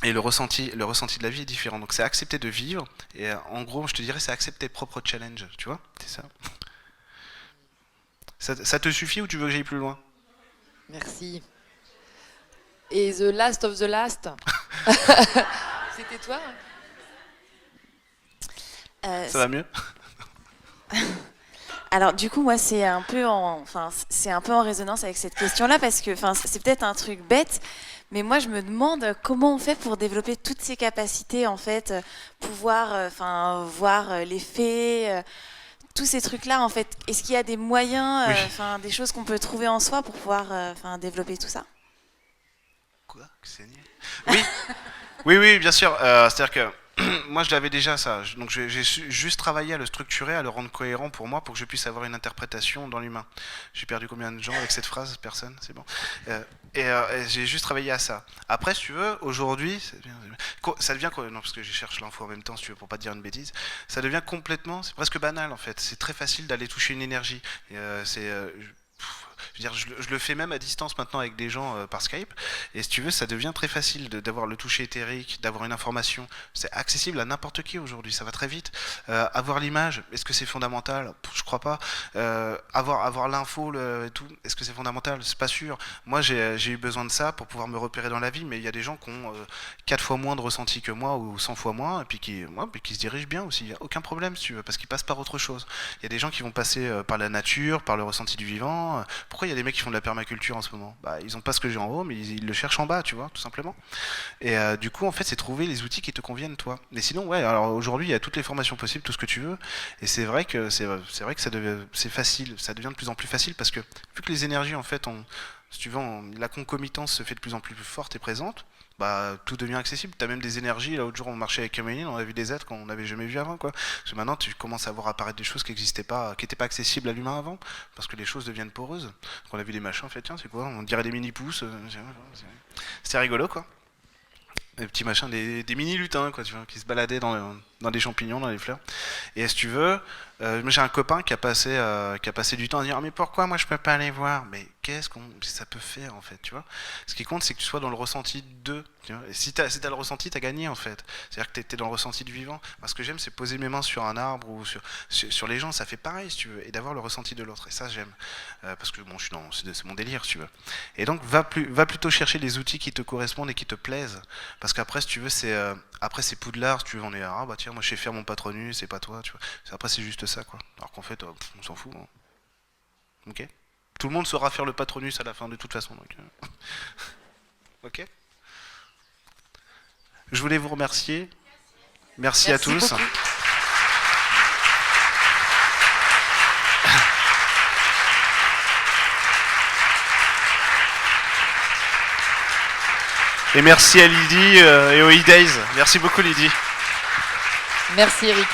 Et le ressenti de la vie est différent. Donc c'est accepter de vivre. Et en gros, je te dirais, c'est accepter tes propres challenges. Tu vois? C'est ça. Ça te suffit ou tu veux que j'aille plus loin? Merci. Et The Last of the Last. C'était toi? Ça va mieux? Alors du coup, moi, c'est un peu en résonance avec cette question-là parce que, c'est peut-être un truc bête, mais moi, je me demande comment on fait pour développer toutes ces capacités, en fait, pouvoir, voir les faits, tous ces trucs-là, en fait. Est-ce qu'il y a des moyens, Oui. des choses qu'on peut trouver en soi pour pouvoir, développer tout ça? Quoi? Ksenia? Oui, oui, oui, bien sûr. C'est-à-dire que moi, je l'avais déjà ça. Donc, juste travaillé à le structurer, à le rendre cohérent pour moi, pour que je puisse avoir une interprétation dans l'humain. J'ai perdu combien de gens avec cette phrase? Personne, c'est bon. Et j'ai juste travaillé à ça. Après, si tu veux, aujourd'hui, ça devient non, parce que je cherche l'info en même temps, si tu veux, pour pas dire une bêtise. Ça devient complètement, c'est presque banal en fait. C'est très facile d'aller toucher une énergie. Je veux dire, je le fais même à distance maintenant avec des gens par Skype. Et si tu veux, ça devient très facile d'avoir le toucher éthérique, d'avoir une information. C'est accessible à n'importe qui aujourd'hui, ça va très vite. Avoir l'image, est-ce que c'est fondamental? Je crois pas. Avoir l'info et tout, est-ce que c'est fondamental? C'est pas sûr. Moi, j'ai eu besoin de ça pour pouvoir me repérer dans la vie, mais il y a des gens qui ont 4 fois moins de ressenti que moi ou 100 fois moins, et puis qui se dirigent bien aussi. Il n'y a aucun problème, si tu veux, parce qu'ils passent par autre chose. Il y a des gens qui vont passer par la nature, par le ressenti du vivant. Pourquoi il y a des mecs qui font de la permaculture en ce moment? Bah, ils ont pas ce que j'ai en haut, mais ils le cherchent en bas, tu vois, tout simplement. Et du coup, en fait, c'est trouver les outils qui te conviennent, toi. Mais sinon, ouais, alors aujourd'hui, il y a toutes les formations possibles, tout ce que tu veux. Et c'est vrai que c'est facile, ça devient de plus en plus facile parce que vu que les énergies, en fait, si tu veux, la concomitance se fait de plus en plus forte et présente. Bah, tout devient accessible. T'as même des énergies. L'autre jour, on marchait avec Caméline, on a vu des êtres qu'on n'avait jamais vu avant, quoi. Parce que maintenant, tu commences à voir apparaître des choses qui n'existaient pas, qui n'étaient pas accessibles à l'humain avant, parce que les choses deviennent poreuses. Donc, on a vu des machins, en fait, tiens, c'est quoi? On dirait des mini-pousses. C'était rigolo, quoi. Des petits machins, des mini-lutins, quoi, tu vois, qui se baladaient dans des champignons, dans les fleurs. Et si tu veux, moi j'ai un copain qui a passé du temps à dire mais pourquoi moi je peux pas aller voir? Mais qu'est-ce qu'on ça peut faire en fait, tu vois? Ce qui compte c'est que tu sois dans le ressenti d'eux, tu vois. Et si t'as le ressenti, t'as gagné en fait. C'est-à-dire que t'es dans le ressenti du vivant. Moi, ce que j'aime, c'est poser mes mains sur un arbre ou sur les gens, ça fait pareil si tu veux, et d'avoir le ressenti de l'autre. Et ça j'aime, parce que bon, c'est mon délire, si tu veux. Et donc va plutôt chercher les outils qui te correspondent et qui te plaisent, parce qu'après si tu veux après c'est Poudlard, si tu veux, on est bah tiens, moi je sais faire mon patronus, c'est pas toi, tu vois. Après c'est juste ça, quoi. Alors qu'en fait, on s'en fout. Hein. Ok. Tout le monde saura faire le patronus à la fin de toute façon. Donc, ok. Je voulais vous remercier. Merci à tous. Beaucoup. Et merci à Lydie et aux E-Days. Merci beaucoup Lydie. Merci Eric.